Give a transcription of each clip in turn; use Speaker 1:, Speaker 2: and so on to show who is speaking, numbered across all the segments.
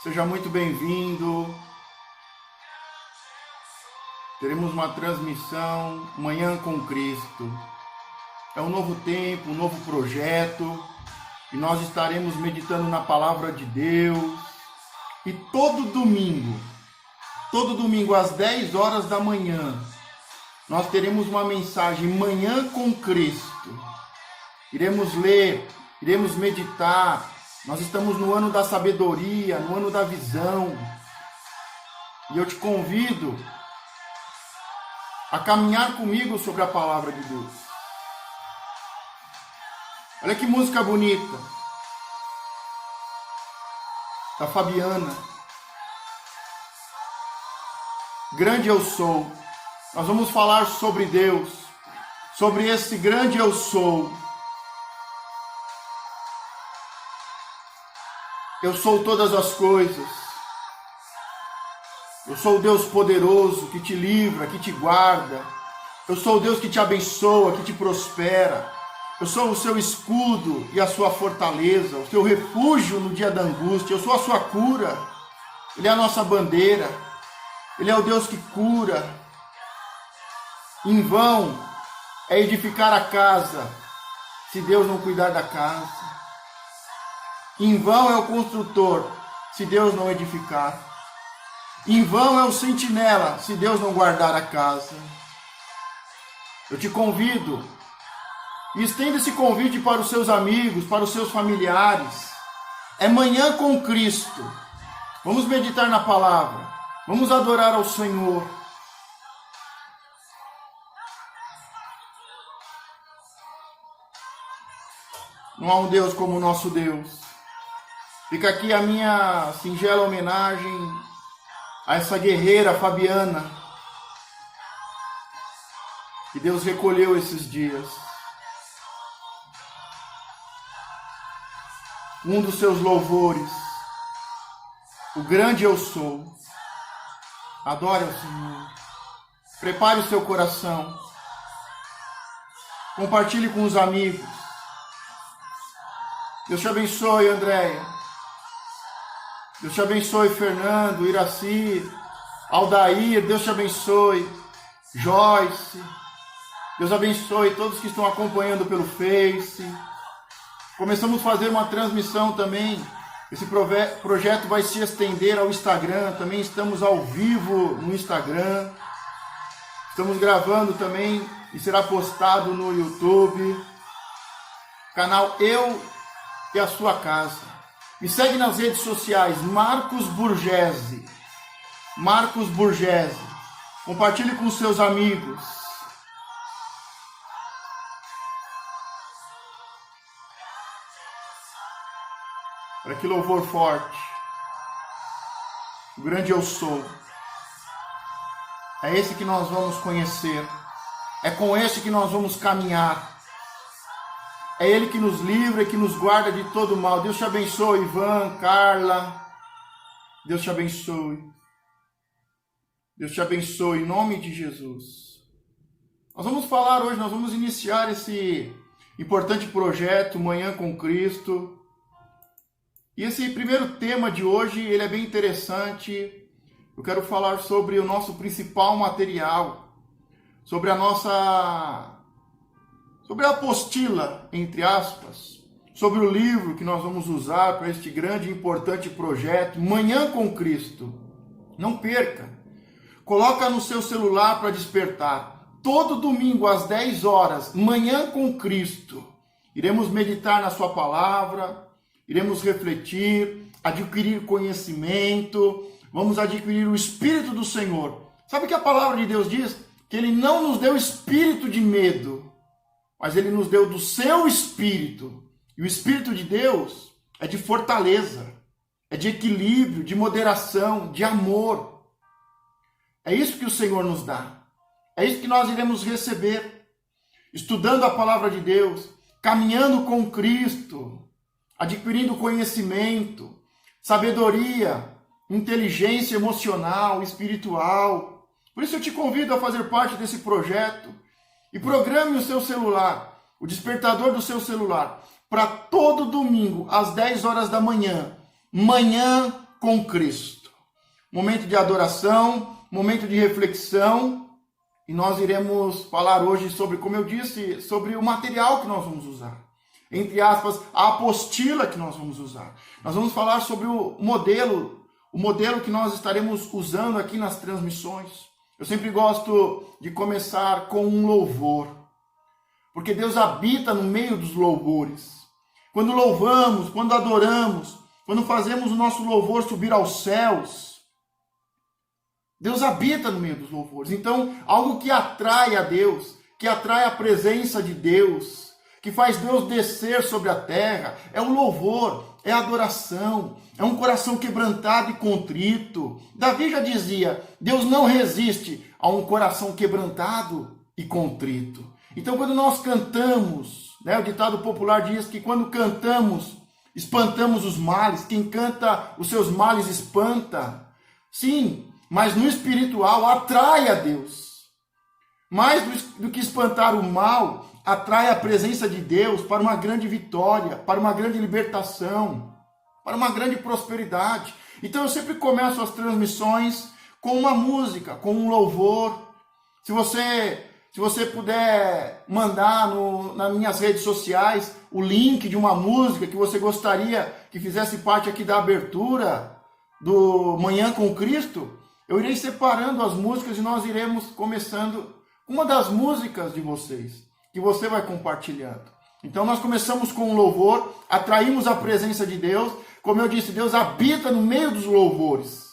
Speaker 1: Seja muito bem-vindo. Teremos uma transmissão Manhã com Cristo. É um novo tempo, um novo projeto, e nós estaremos meditando na palavra de Deus. E todo domingo às 10 horas da manhã, nós teremos uma mensagem Manhã com Cristo. Iremos ler, iremos meditar. Nós estamos no ano da sabedoria, no ano da visão. E eu te convido a caminhar comigo sobre a palavra de Deus. Olha que música bonita. Da Fabiana. Grande eu sou. Nós vamos falar sobre Deus, sobre esse grande eu sou. Eu sou todas as coisas. Eu sou o Deus poderoso que te livra, que te guarda. Eu sou o Deus que te abençoa, que te prospera. Eu sou o seu escudo e a sua fortaleza, o seu refúgio no dia da angústia. Eu sou a sua cura. Ele é a nossa bandeira. Ele é o Deus que cura. Em vão é edificar a casa se Deus não cuidar da casa. Em vão é o construtor se Deus não edificar. Em vão é o sentinela se Deus não guardar a casa. Eu te convido, e estenda esse convite para os seus amigos, para os seus familiares. É Manhã com Cristo. Vamos meditar na palavra. Vamos adorar ao Senhor. Não há um Deus como o nosso Deus. Fica aqui a minha singela homenagem a essa guerreira Fabiana, que Deus recolheu esses dias. Um dos seus louvores, o grande eu sou. Adore ao Senhor. Prepare o seu coração. Compartilhe com os amigos. Deus te abençoe, Andréia. Deus te abençoe, Fernando, Iraci, Aldair. Deus te abençoe, Joyce. Deus abençoe todos que estão acompanhando pelo Face. Começamos a fazer uma transmissão também. Esse projeto vai se estender ao Instagram. Também estamos ao vivo no Instagram. Estamos gravando também e será postado no YouTube. Canal Eu e a Sua Casa. Me segue nas redes sociais, Marcos Burgese. Marcos Burgese. Compartilhe com seus amigos. Olha que louvor forte. O grande eu sou. É esse que nós vamos conhecer. É com esse que nós vamos caminhar. É Ele que nos livra e que nos guarda de todo mal. Deus te abençoe, Ivan, Carla. Deus te abençoe. Deus te abençoe, em nome de Jesus. Nós vamos falar hoje, nós vamos iniciar esse importante projeto, Manhã com Cristo. E esse primeiro tema de hoje, ele é bem interessante. Eu quero falar sobre o nosso principal material, sobre a apostila, entre aspas, sobre o livro que nós vamos usar para este grande e importante projeto, Manhã com Cristo. Não perca. Coloca no seu celular para despertar. Todo domingo às 10 horas, Manhã com Cristo. Iremos meditar na sua palavra, iremos refletir, adquirir conhecimento, vamos adquirir o Espírito do Senhor. Sabe o que a palavra de Deus diz? Que Ele não nos deu espírito de medo, mas Ele nos deu do seu Espírito. E o Espírito de Deus é de fortaleza, é de equilíbrio, de moderação, de amor. É isso que o Senhor nos dá. É isso que nós iremos receber. Estudando a palavra de Deus, caminhando com Cristo, adquirindo conhecimento, sabedoria, inteligência emocional, espiritual. Por isso eu te convido a fazer parte desse projeto. E programe o seu celular, o despertador do seu celular, para todo domingo, às 10 horas da manhã, Manhã com Cristo. Momento de adoração, momento de reflexão. E nós iremos falar hoje sobre, como eu disse, sobre o material que nós vamos usar. Entre aspas, a apostila que nós vamos usar. Nós vamos falar sobre o modelo que nós estaremos usando aqui nas transmissões. Eu sempre gosto de começar com um louvor, porque Deus habita no meio dos louvores. Quando louvamos, quando adoramos, quando fazemos o nosso louvor subir aos céus, Deus habita no meio dos louvores. Então, algo que atrai a Deus, que atrai a presença de Deus, que faz Deus descer sobre a terra, é o louvor, é a adoração, é um coração quebrantado e contrito. Davi já dizia, Deus não resiste a um coração quebrantado e contrito. Então, quando nós cantamos, o ditado popular diz que quando cantamos, espantamos os males. Quem canta os seus males espanta. Sim, mas no espiritual atrai a Deus. Mais do que espantar o mal, atrai a presença de Deus para uma grande vitória, para uma grande libertação, para uma grande prosperidade. Então eu sempre começo as transmissões com uma música, com um louvor. Se você puder mandar nas minhas redes sociais o link de uma música que você gostaria que fizesse parte aqui da abertura do Manhã com Cristo, eu irei separando as músicas e nós iremos começando uma das músicas de vocês, que você vai compartilhando. Então nós começamos com um louvor, atraímos a presença de Deus. Como eu disse, Deus habita no meio dos louvores,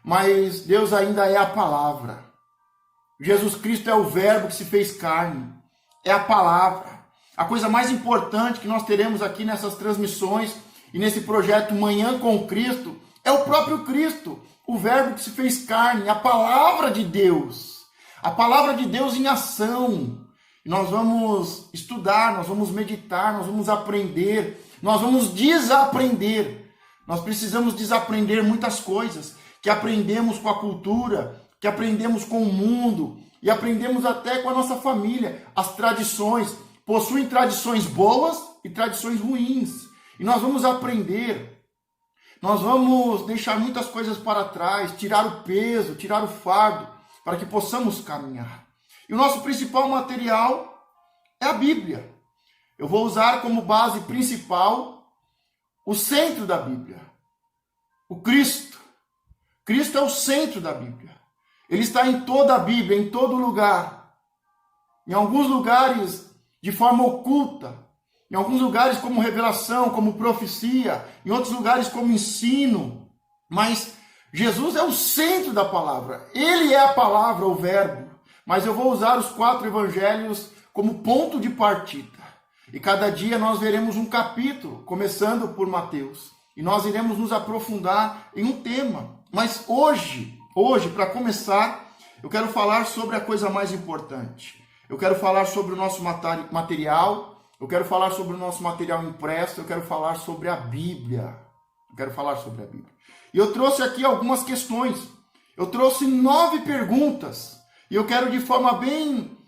Speaker 1: mas Deus ainda é a palavra. Jesus Cristo é o verbo que se fez carne, é a palavra. A coisa mais importante que nós teremos aqui nessas transmissões e nesse projeto Manhã com Cristo é o próprio Cristo, o verbo que se fez carne, a palavra de Deus. A palavra de Deus em ação. Nós vamos estudar, nós vamos meditar, nós vamos aprender, nós vamos desaprender. Nós precisamos desaprender muitas coisas que aprendemos com a cultura, que aprendemos com o mundo e aprendemos até com a nossa família. As tradições possuem tradições boas e tradições ruins. E nós vamos aprender. Nós vamos deixar muitas coisas para trás, tirar o peso, tirar o fardo, para que possamos caminhar. E o nosso principal material é a Bíblia. Eu vou usar como base principal o centro da Bíblia, o Cristo. Cristo é o centro da Bíblia. Ele está em toda a Bíblia, em todo lugar. Em alguns lugares de forma oculta, em alguns lugares como revelação, como profecia, em outros lugares como ensino. Mas Jesus é o centro da palavra. Ele é a palavra, o verbo. Mas eu vou usar os 4 evangelhos como ponto de partida. E cada dia nós veremos um capítulo, começando por Mateus. E nós iremos nos aprofundar em um tema. Mas hoje, para começar, eu quero falar sobre a coisa mais importante. Eu quero falar sobre o nosso material. Eu quero falar sobre o nosso material impresso. Eu quero falar sobre a Bíblia. E eu trouxe aqui algumas questões. Eu trouxe 9 perguntas. E eu quero de forma bem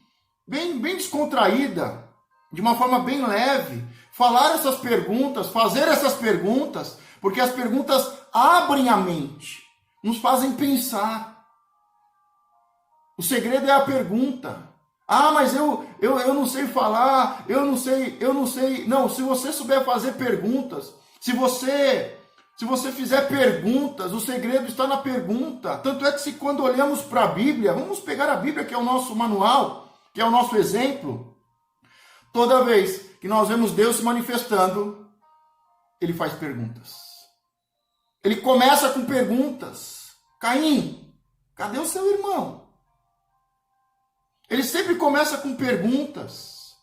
Speaker 1: descontraída, de uma forma bem leve, falar essas perguntas, fazer essas perguntas, porque as perguntas abrem a mente, nos fazem pensar. O segredo é a pergunta. Ah, mas eu não sei falar, eu não sei. Não, se você souber fazer perguntas, se você fizer perguntas, o segredo está na pergunta. Tanto é que se quando olhamos para a Bíblia, vamos pegar a Bíblia, que é o nosso manual, que é o nosso exemplo, toda vez que nós vemos Deus se manifestando, ele faz perguntas. Ele começa com perguntas. Caim, cadê o seu irmão? Ele sempre começa com perguntas.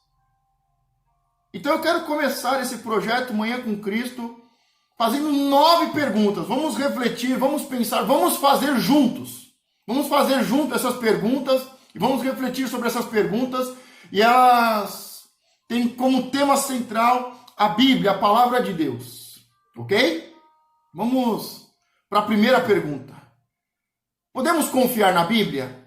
Speaker 1: Então eu quero começar esse projeto Manhã com Cristo fazendo 9 perguntas. Vamos refletir, vamos pensar, vamos fazer juntos. Vamos fazer juntos essas perguntas e vamos refletir sobre essas perguntas. E elas têm como tema central a Bíblia, a palavra de Deus. Ok? Vamos para a primeira pergunta. Podemos confiar na Bíblia?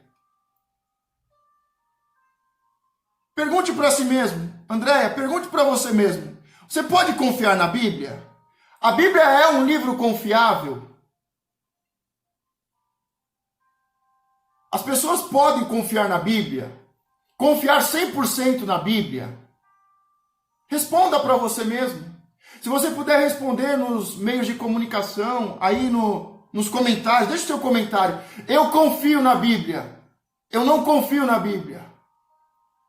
Speaker 1: Pergunte para si mesmo. Andréia, pergunte para você mesmo. Você pode confiar na Bíblia? A Bíblia é um livro confiável? As pessoas podem confiar na Bíblia? Confiar 100% na Bíblia? Responda para você mesmo. Se você puder responder nos meios de comunicação, aí nos comentários, deixe seu comentário. Eu confio na Bíblia. Eu não confio na Bíblia.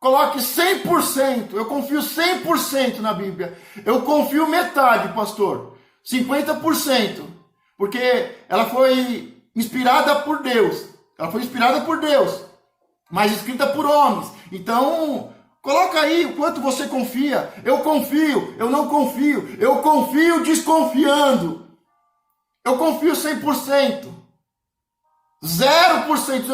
Speaker 1: Coloque 100%. Eu confio 100% na Bíblia. Eu confio metade, pastor. 50%. Porque ela foi inspirada por Deus. Ela foi inspirada por Deus, mas escrita por homens. Então, coloca aí o quanto você confia. Eu confio, eu não confio. Eu confio desconfiando. Eu confio 100%. 0%.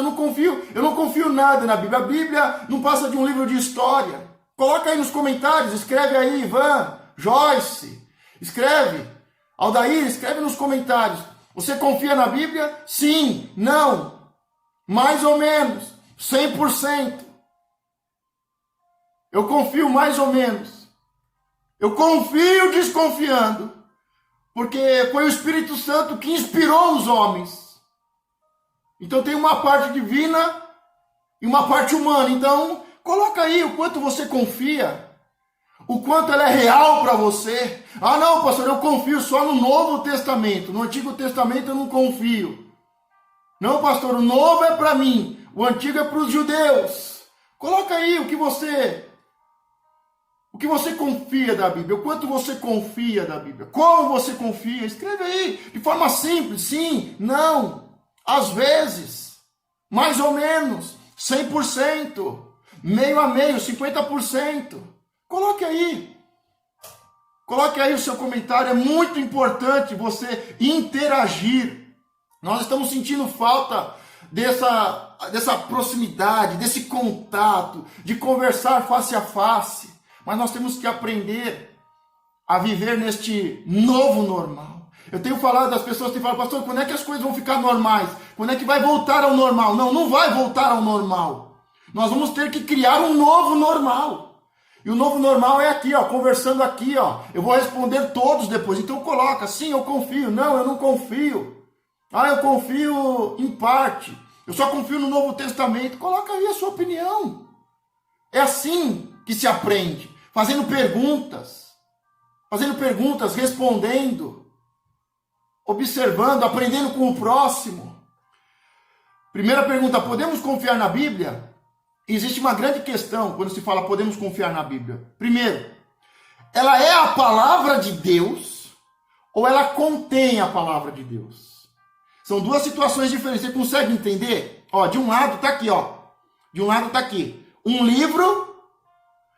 Speaker 1: Eu não confio nada na Bíblia. A Bíblia não passa de um livro de história. Coloca aí nos comentários, escreve aí, Ivan, Joyce, escreve. Aldair, escreve nos comentários. Você confia na Bíblia? Sim, não. Mais ou menos, 100%. Eu confio mais ou menos. Eu confio desconfiando. Porque foi o Espírito Santo que inspirou os homens. Então tem uma parte divina e uma parte humana. Então, coloca aí o quanto você confia. O quanto ela é real para você. Ah não, pastor, eu confio só no Novo Testamento. No Antigo Testamento eu não confio. Não, pastor, o novo é para mim, o antigo é para os judeus. Coloca aí o que você confia da Bíblia, o quanto você confia da Bíblia, como você confia. Escreve aí, de forma simples, sim, não, às vezes, mais ou menos, 100%, meio a meio, 50%. Coloque aí o seu comentário, é muito importante você interagir. Nós estamos sentindo falta dessa proximidade, desse contato, de conversar face a face. Mas nós temos que aprender a viver neste novo normal. Eu tenho falado, as pessoas têm falado, pastor, quando é que as coisas vão ficar normais? Quando é que vai voltar ao normal? Não, não vai voltar ao normal. Nós vamos ter que criar um novo normal. E o novo normal é aqui, ó, conversando aqui, ó. Eu vou responder todos depois. Então coloca, sim, eu confio. Não, eu não confio. Ah, eu confio em parte. Eu só confio no Novo Testamento. Coloca aí a sua opinião. É assim que se aprende. Fazendo perguntas, respondendo, observando, aprendendo com o próximo. Primeira pergunta, podemos confiar na Bíblia? Existe uma grande questão quando se fala podemos confiar na Bíblia. Primeiro, ela é a palavra de Deus ou ela contém a palavra de Deus? São duas situações diferentes. Você consegue entender? Ó, de um lado está aqui, ó. De um lado está aqui. Um livro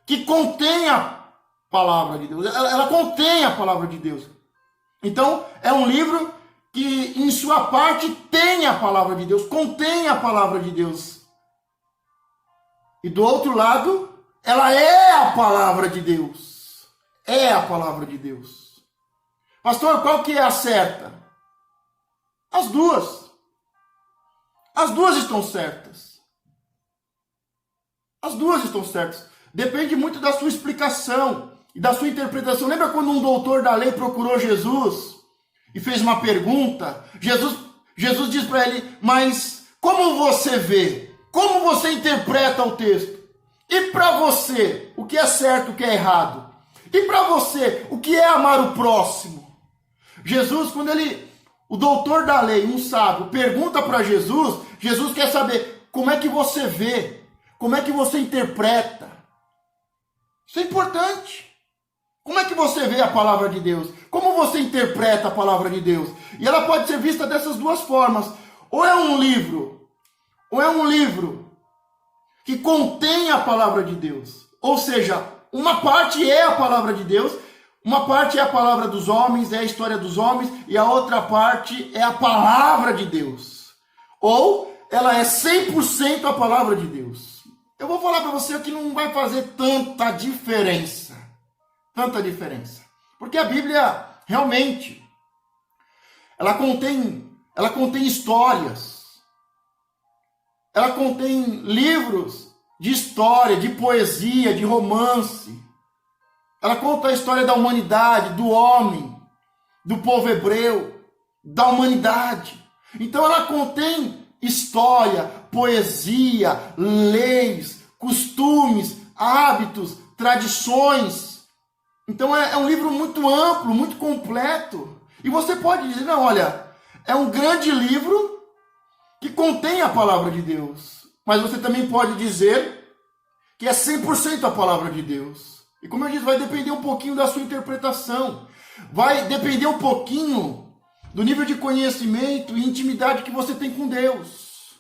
Speaker 1: que contém a palavra de Deus. Ela contém a palavra de Deus. Então, é um livro que, em sua parte, tem a palavra de Deus, contém a palavra de Deus. E do outro lado, ela é a palavra de Deus. É a palavra de Deus. Pastor, qual que é a certa? As duas. As duas estão certas. As duas estão certas. Depende muito da sua explicação e da sua interpretação. Lembra quando um doutor da lei procurou Jesus e fez uma pergunta? Jesus diz para ele, mas como você vê? Como você interpreta o texto? E para você, o que é certo, o que é errado? E para você, o que é amar o próximo? Jesus, o doutor da lei, um sábio, pergunta para Jesus, Jesus quer saber como é que você vê, como é que você interpreta. Isso é importante. Como é que você vê a palavra de Deus? Como você interpreta a palavra de Deus? E ela pode ser vista dessas duas formas. Ou é um livro que contém a palavra de Deus. Ou seja, uma parte é a palavra de Deus, uma parte é a palavra dos homens, é a história dos homens, e a outra parte é a palavra de Deus. Ou ela é 100% a palavra de Deus. Eu vou falar para você que não vai fazer tanta diferença. Tanta diferença. Porque a Bíblia, realmente, ela contém histórias. Ela contém livros de história, de poesia, de romance. Ela conta a história da humanidade, do homem, do povo hebreu, da humanidade. Então ela contém história, poesia, leis, costumes, hábitos, tradições. Então é um livro muito amplo, muito completo. E você pode dizer, não, olha, é um grande livro que contém a palavra de Deus. Mas você também pode dizer que é 100% a palavra de Deus. E como eu disse, vai depender um pouquinho da sua interpretação. Vai depender um pouquinho do nível de conhecimento e intimidade que você tem com Deus.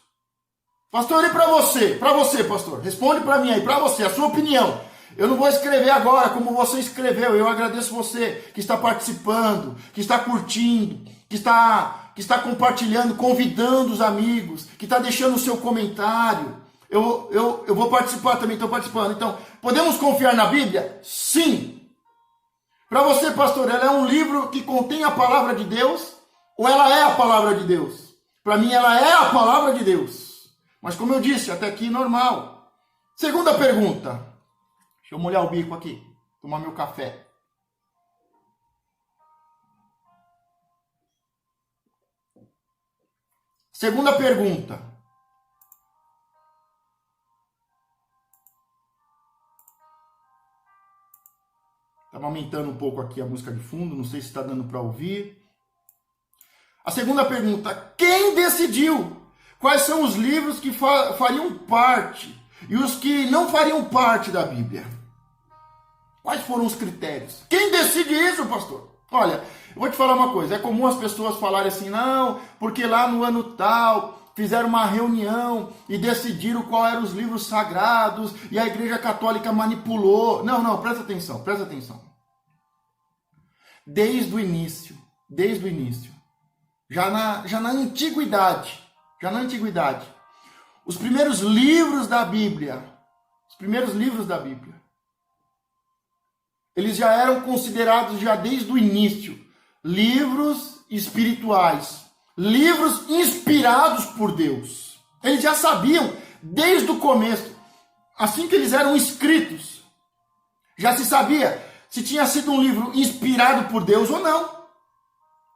Speaker 1: Pastor, e para você, pastor? Responde para mim aí, para você, a sua opinião. Eu não vou escrever agora como você escreveu. Eu agradeço você que está participando, que está curtindo, que está compartilhando, convidando os amigos, que está deixando o seu comentário. Eu vou participar também, estou participando. Então, podemos confiar na Bíblia? Sim. Para você, pastor, ela é um livro que contém a palavra de Deus ou ela é a palavra de Deus? Para mim, ela é a palavra de Deus. Mas como eu disse, até aqui normal. Segunda pergunta. Deixa eu molhar o bico aqui, tomar meu café. Segunda pergunta. Estava aumentando um pouco aqui a música de fundo, não sei se está dando para ouvir. A segunda pergunta, quem decidiu quais são os livros que fariam parte e os que não fariam parte da Bíblia? Quais foram os critérios? Quem decide isso, pastor? Olha, eu vou te falar uma coisa, é comum as pessoas falarem assim, não, porque lá no ano tal fizeram uma reunião e decidiram quais eram os livros sagrados e a Igreja Católica manipulou. Não, presta atenção. Desde o início, já na antiguidade, os primeiros livros da Bíblia, eles já eram considerados já desde o início livros espirituais, livros inspirados por Deus. Eles já sabiam desde o começo, assim que eles eram escritos, já se sabia se tinha sido um livro inspirado por Deus ou não.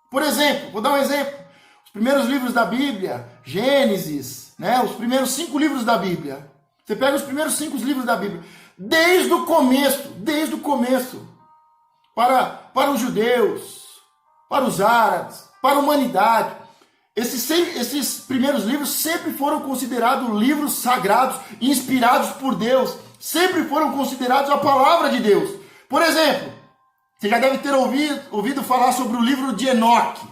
Speaker 1: Por exemplo, vou dar um exemplo. Os primeiros livros da Bíblia, Gênesis, os primeiros 5 livros da Bíblia. Você pega os primeiros 5 livros da Bíblia. Desde o começo, para os judeus, para os árabes, para a humanidade, esses primeiros livros sempre foram considerados livros sagrados, inspirados por Deus, sempre foram considerados a palavra de Deus. Por exemplo, você já deve ter ouvido falar sobre o livro de Enoque.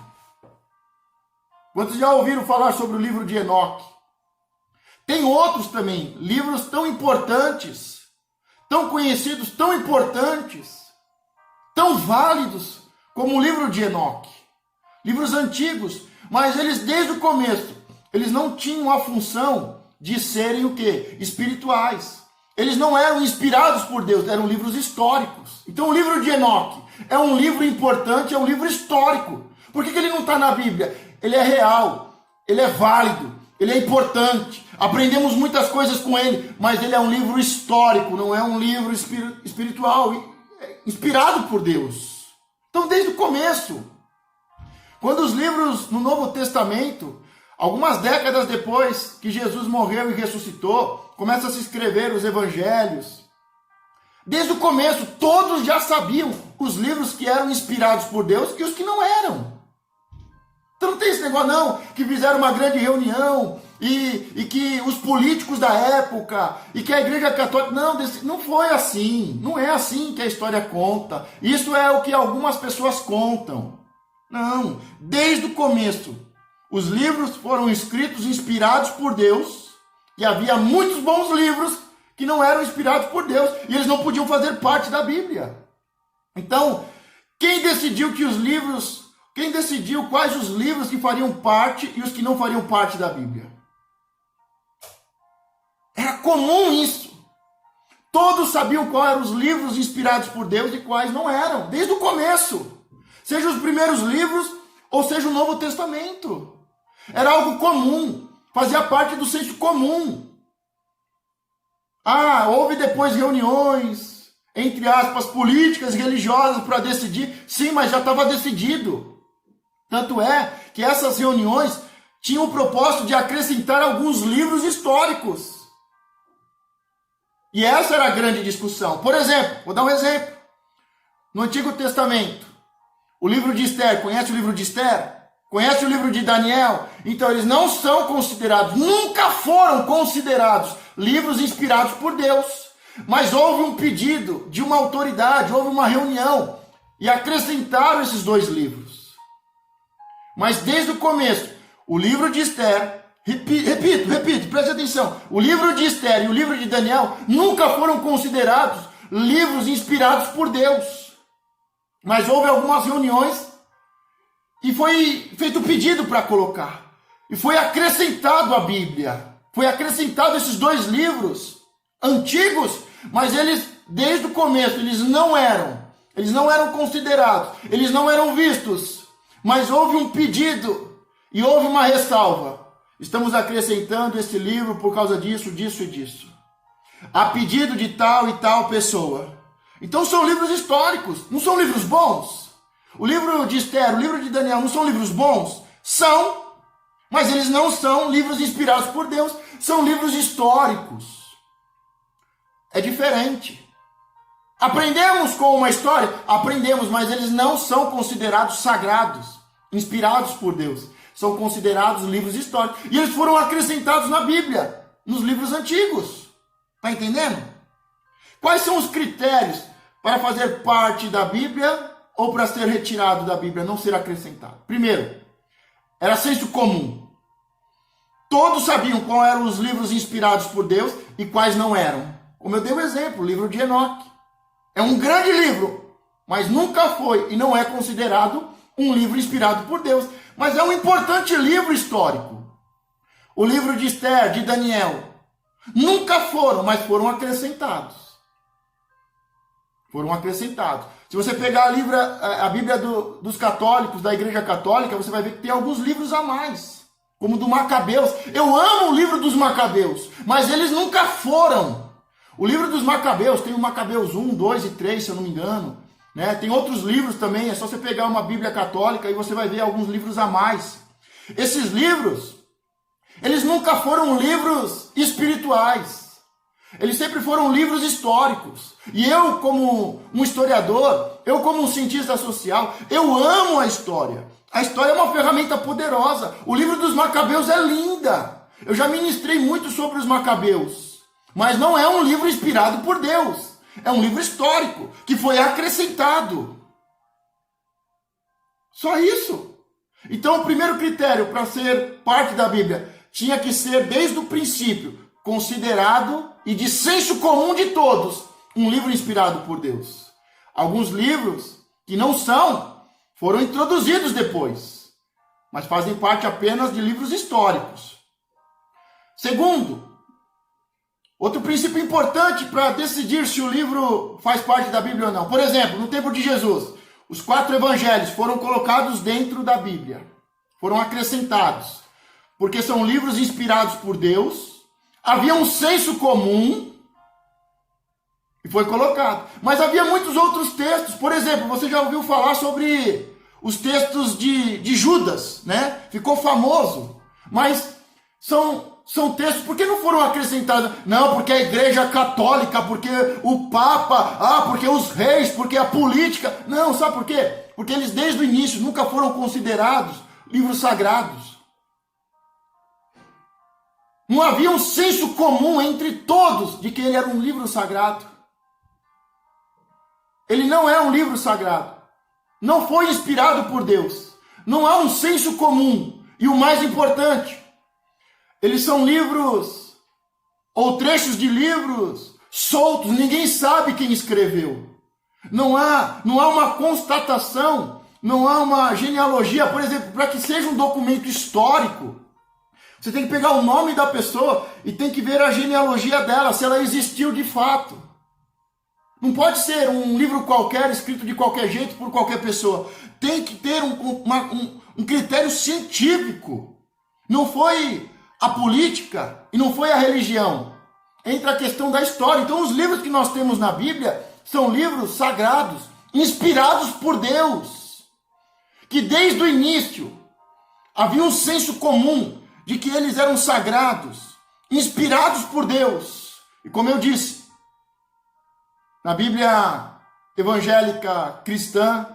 Speaker 1: Quantos já ouviram falar sobre o livro de Enoque? Tem outros também, livros tão importantes, tão conhecidos, tão importantes, tão válidos como o livro de Enoque. Livros antigos, mas eles desde o começo, eles não tinham a função de serem o quê? Espirituais. Eles não eram inspirados por Deus, eram livros históricos. Então o livro de Enoque é um livro importante, é um livro histórico. Por que ele não está na Bíblia? Ele é real, ele é válido, ele é importante. Aprendemos muitas coisas com ele, mas ele é um livro histórico, não é um livro espiritual, inspirado por Deus. Então desde o começo, quando os livros no Novo Testamento, algumas décadas depois que Jesus morreu e ressuscitou, começa a se escrever os evangelhos. Desde o começo, todos já sabiam os livros que eram inspirados por Deus e os que não eram. Então não tem esse negócio não, que fizeram uma grande reunião e que os políticos da época e que a Igreja Católica... Não foi assim. Não é assim que a história conta. Isso é o que algumas pessoas contam. Não. Desde o começo, os livros foram escritos, inspirados por Deus. E havia muitos bons livros que não eram inspirados por Deus. E eles não podiam fazer parte da Bíblia. Então, quem decidiu quais os livros que fariam parte e os que não fariam parte da Bíblia? Era comum isso. Todos sabiam quais eram os livros inspirados por Deus e quais não eram. Desde o começo. Seja os primeiros livros ou seja o Novo Testamento. Era algo comum. Fazia parte do senso comum. Houve depois reuniões, entre aspas, políticas e religiosas para decidir. Sim, mas já estava decidido. Tanto é que essas reuniões tinha o propósito de acrescentar alguns livros históricos. E essa era a grande discussão. Por exemplo, vou dar um exemplo. No Antigo Testamento, o livro de Esther, conhece o livro de Esther? Conhece o livro de Daniel? Então eles não são considerados, nunca foram considerados livros inspirados por Deus. Mas houve um pedido de uma autoridade, houve uma reunião e acrescentaram esses dois livros. Mas desde o começo, o livro de Esther, repito, preste atenção. O livro de Esther e o livro de Daniel nunca foram considerados livros inspirados por Deus. Mas houve algumas reuniões e foi feito o pedido para colocar. E foi acrescentado a Bíblia. Foi acrescentado esses dois livros antigos, mas eles, desde o começo, eles não eram considerados, eles não eram vistos. Mas houve um pedido e houve uma ressalva. Estamos acrescentando esse livro por causa disso, disso e disso. A pedido de tal e tal pessoa. Então são livros históricos, não são livros bons. O livro de Esther, o livro de Daniel não são livros bons? São, mas eles não são livros inspirados por Deus, são livros históricos. É diferente. Aprendemos com uma história? Aprendemos, mas eles não são considerados sagrados, inspirados por Deus. São considerados livros históricos. E eles foram acrescentados na Bíblia, nos livros antigos. Está entendendo? Quais são os critérios para fazer parte da Bíblia ou para ser retirado da Bíblia, não ser acrescentado? Primeiro, era senso comum. Todos sabiam quais eram os livros inspirados por Deus e quais não eram. Como eu dei o exemplo, o livro de Enoque. É um grande livro, mas nunca foi e não é considerado um livro inspirado por Deus. Mas é um importante livro histórico. O livro de Esther, de Daniel, nunca foram, mas foram acrescentados. Foram acrescentados. Se você pegar a Bíblia dos católicos, da Igreja Católica, você vai ver que tem alguns livros a mais. Como do Macabeus. Eu amo o livro dos Macabeus, mas eles nunca foram. O livro dos Macabeus, tem o Macabeus 1, 2 e 3, se eu não me engano. Né? Tem outros livros também, é só você pegar uma Bíblia católica e você vai ver alguns livros a mais. Esses livros, eles nunca foram livros espirituais. Eles sempre foram livros históricos. E eu, como um historiador, eu como um cientista social, eu amo a história. A história é uma ferramenta poderosa. O livro dos Macabeus é linda. Eu já ministrei muito sobre os Macabeus. Mas não é um livro inspirado por Deus. É um livro histórico que foi acrescentado. Só isso. Então o primeiro critério para ser parte da Bíblia tinha que ser, desde o princípio, considerado e de senso comum de todos, um livro inspirado por Deus. Alguns livros que não são, foram introduzidos depois, mas fazem parte apenas de livros históricos. Segundo, outro princípio importante para decidir se o livro faz parte da Bíblia ou não. Por exemplo, no tempo de Jesus, os 4 evangelhos foram colocados dentro da Bíblia. Foram acrescentados. Porque são livros inspirados por Deus. Havia um senso comum e foi colocado. Mas havia muitos outros textos. Por exemplo, você já ouviu falar sobre os textos de Judas, né? Ficou famoso. Mas são textos, por que não foram acrescentados? Não, porque a Igreja Católica, porque o Papa, porque os reis, porque a política. Não, sabe por quê? Porque eles desde o início nunca foram considerados livros sagrados. Não havia um senso comum entre todos de que ele era um livro sagrado. Ele não é um livro sagrado. Não foi inspirado por Deus. Não há um senso comum. E o mais importante, eles são livros, ou trechos de livros, soltos, ninguém sabe quem escreveu. Não há uma constatação, não há uma genealogia, por exemplo, para que seja um documento histórico. Você tem que pegar o nome da pessoa e tem que ver a genealogia dela, se ela existiu de fato. Não pode ser um livro qualquer, escrito de qualquer jeito, por qualquer pessoa. Tem que ter um critério científico. Não foi a política e não foi a religião. Entra a questão da história. Então os livros que nós temos na Bíblia são livros sagrados, inspirados por Deus, que desde o início Havia um senso comum de que eles eram sagrados, inspirados por Deus. E como eu disse, na Bíblia evangélica cristã,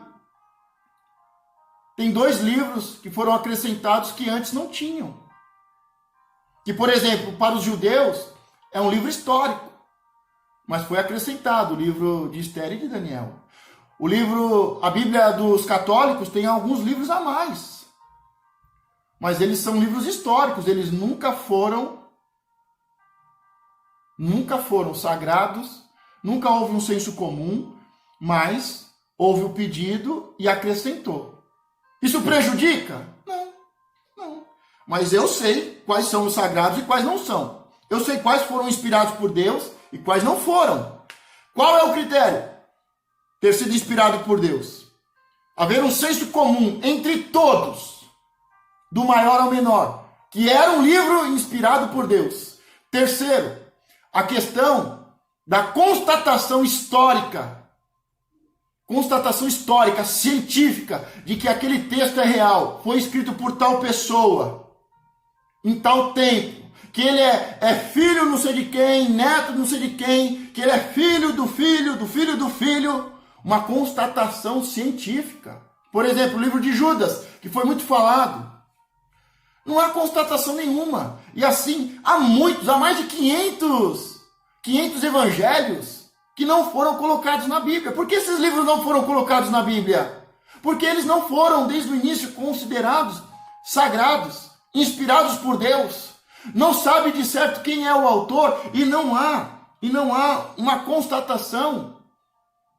Speaker 1: tem 2 livros que foram acrescentados que antes não tinham. Que, por exemplo, para os judeus, é um livro histórico, mas foi acrescentado o livro de Esther e de Daniel. A Bíblia dos católicos tem alguns livros a mais, mas eles são livros históricos, eles nunca foram sagrados, nunca houve um senso comum, mas houve o pedido e acrescentou. Isso prejudica? Não. Mas eu sei quais são os sagrados e quais não são. Eu sei quais foram inspirados por Deus e quais não foram. Qual é o critério? Ter sido inspirado por Deus. Haver um senso comum entre todos, do maior ao menor, que era um livro inspirado por Deus. Terceiro, a questão da constatação histórica, científica, de que aquele texto é real, foi escrito por tal pessoa, em tal tempo, que ele é filho não sei de quem, neto não sei de quem, que ele é filho do filho, do filho do filho, uma constatação científica. Por exemplo, o livro de Judas, que foi muito falado, não há constatação nenhuma. E assim, há mais de 500 evangelhos que não foram colocados na Bíblia. Por que esses livros não foram colocados na Bíblia? Porque eles não foram, desde o início, considerados sagrados, inspirados por Deus. Não sabe de certo quem é o autor e não há uma constatação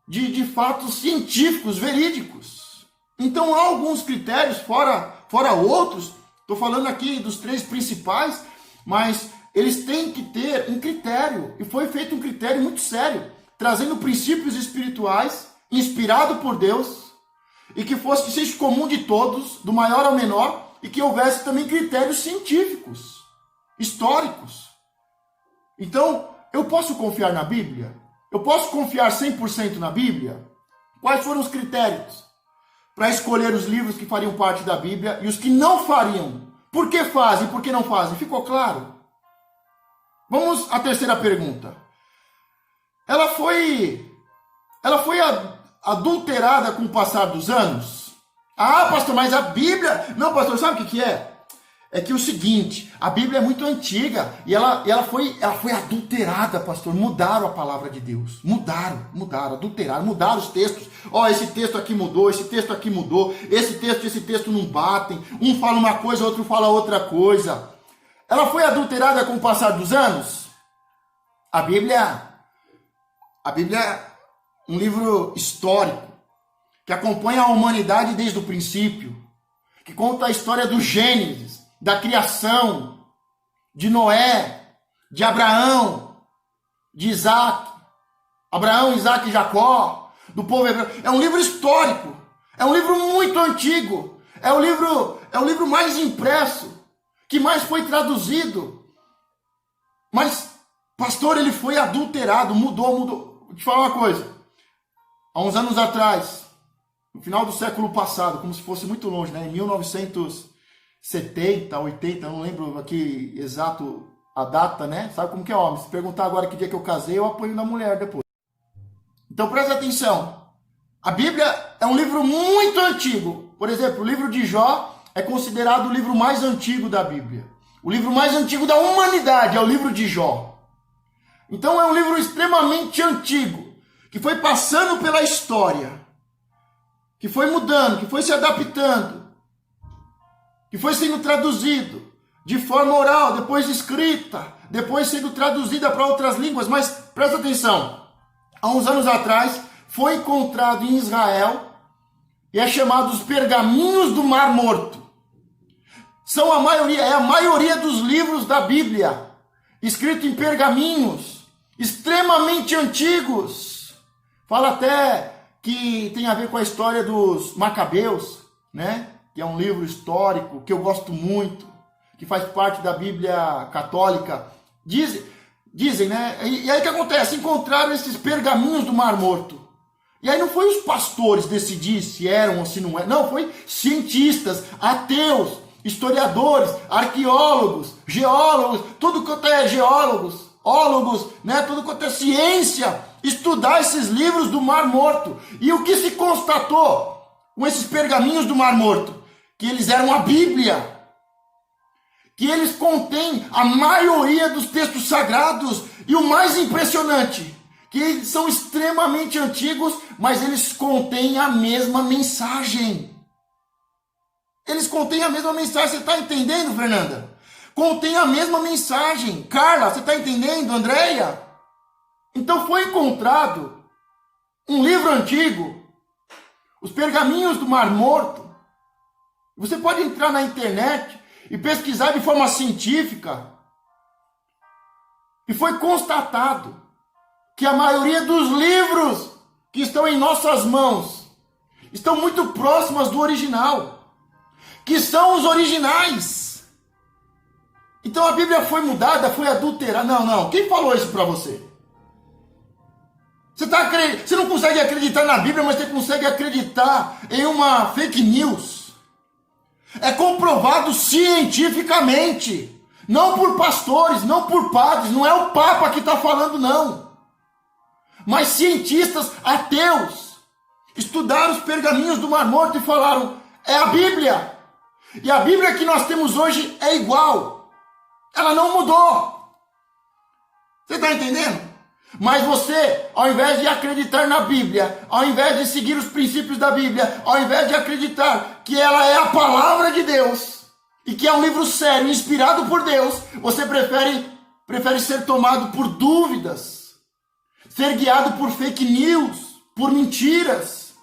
Speaker 1: de fatos científicos, verídicos. Então há alguns critérios, fora outros, estou falando aqui dos 3 principais, mas eles têm que ter um critério, e foi feito um critério muito sério, trazendo princípios espirituais, inspirado por Deus, e que fosse senso comum de todos, do maior ao menor, e que houvesse também critérios científicos, históricos. Então, eu posso confiar na Bíblia? Eu posso confiar 100% na Bíblia? Quais foram os critérios para escolher os livros que fariam parte da Bíblia e os que não fariam? Por que fazem, por que não fazem? Ficou claro? Vamos à terceira pergunta. Ela foi adulterada com o passar dos anos? Ah, pastor, mas a Bíblia... Não, pastor, sabe o que é? É que é o seguinte, a Bíblia é muito antiga e ela foi adulterada, pastor. Mudaram a palavra de Deus. Adulteraram, mudaram os textos. Esse texto aqui mudou, esse texto aqui mudou, esse texto e esse texto não batem. Um fala uma coisa, outro fala outra coisa. Ela foi adulterada com o passar dos anos? A Bíblia é um livro histórico que acompanha a humanidade desde o princípio, que conta a história do Gênesis, da criação, de Noé, de Abraão, de Isaac, Isaac e Jacó, do povo hebreu. É um livro histórico, é um livro muito antigo, é o livro mais impresso, que mais foi traduzido. Mas, pastor, ele foi adulterado, mudou. Vou te falar uma coisa. Há uns anos atrás, no final do século passado, como se fosse muito longe, né? Em 1970, 80, não lembro aqui exato a data, né? Sabe como que é homem? Se perguntar agora que dia que eu casei, eu apanho na mulher depois. Então presta atenção. A Bíblia é um livro muito antigo. Por exemplo, o livro de Jó é considerado o livro mais antigo da Bíblia. O livro mais antigo da humanidade é o livro de Jó. Então é um livro extremamente antigo, que foi passando pela história, que foi mudando, que foi se adaptando, que foi sendo traduzido de forma oral, depois escrita, depois sendo traduzida para outras línguas. Mas presta atenção, há uns anos atrás foi encontrado em Israel e é chamado os pergaminhos do Mar Morto. São a maioria dos livros da Bíblia, escrito em pergaminhos extremamente antigos. Fala até que tem a ver com a história dos Macabeus, né? Que é um livro histórico que eu gosto muito, que faz parte da Bíblia católica. Dizem, né? E aí o que acontece? Encontraram esses pergaminhos do Mar Morto. E aí não foi os pastores decidir se eram ou se não eram. Não, foi cientistas, ateus, historiadores, arqueólogos, geólogos, tudo quanto é geólogos, ólogos, né, tudo quanto é ciência, estudar esses livros do Mar Morto. E o que se constatou com esses pergaminhos do Mar Morto? Que eles eram a Bíblia. Que eles contêm a maioria dos textos sagrados. E o mais impressionante, que eles são extremamente antigos, mas eles contêm a mesma mensagem. Eles contêm a mesma mensagem. Você está entendendo, Fernanda? Contém a mesma mensagem. Carla, você está entendendo? Andréia? Então foi encontrado um livro antigo, os pergaminhos do Mar Morto. Você pode entrar na internet e pesquisar de forma científica. E foi constatado que a maioria dos livros que estão em nossas mãos estão muito próximas do original, que são os originais. Então a Bíblia foi mudada, foi adulterada. Não. Quem falou isso para você? Você não consegue acreditar na Bíblia, mas você consegue acreditar em uma fake news. É comprovado cientificamente. Não por pastores, não por padres. Não é o Papa que está falando, não. Mas cientistas ateus estudaram os pergaminhos do Mar Morto e falaram: é a Bíblia. E a Bíblia que nós temos hoje é igual. Ela não mudou. Você está entendendo? Mas você, ao invés de acreditar na Bíblia, ao invés de seguir os princípios da Bíblia, ao invés de acreditar que ela é a palavra de Deus e que é um livro sério, inspirado por Deus, você prefere ser tomado por dúvidas, ser guiado por fake news, por mentiras.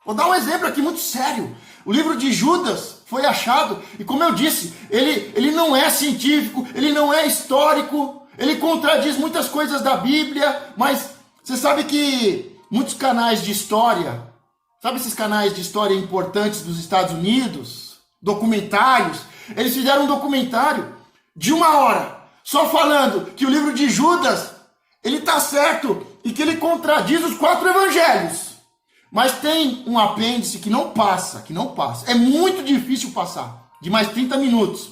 Speaker 1: Vou dar um exemplo aqui muito sério. O livro de Judas foi achado e, como eu disse, ele não é científico, ele não é histórico. Ele contradiz muitas coisas da Bíblia, mas você sabe que muitos canais de história, sabe esses canais de história importantes dos Estados Unidos, documentários, eles fizeram um documentário de 1 hora, só falando que o livro de Judas, ele está certo e que ele contradiz os 4 evangelhos. Mas tem um apêndice que não passa. É muito difícil passar, de mais 30 minutos,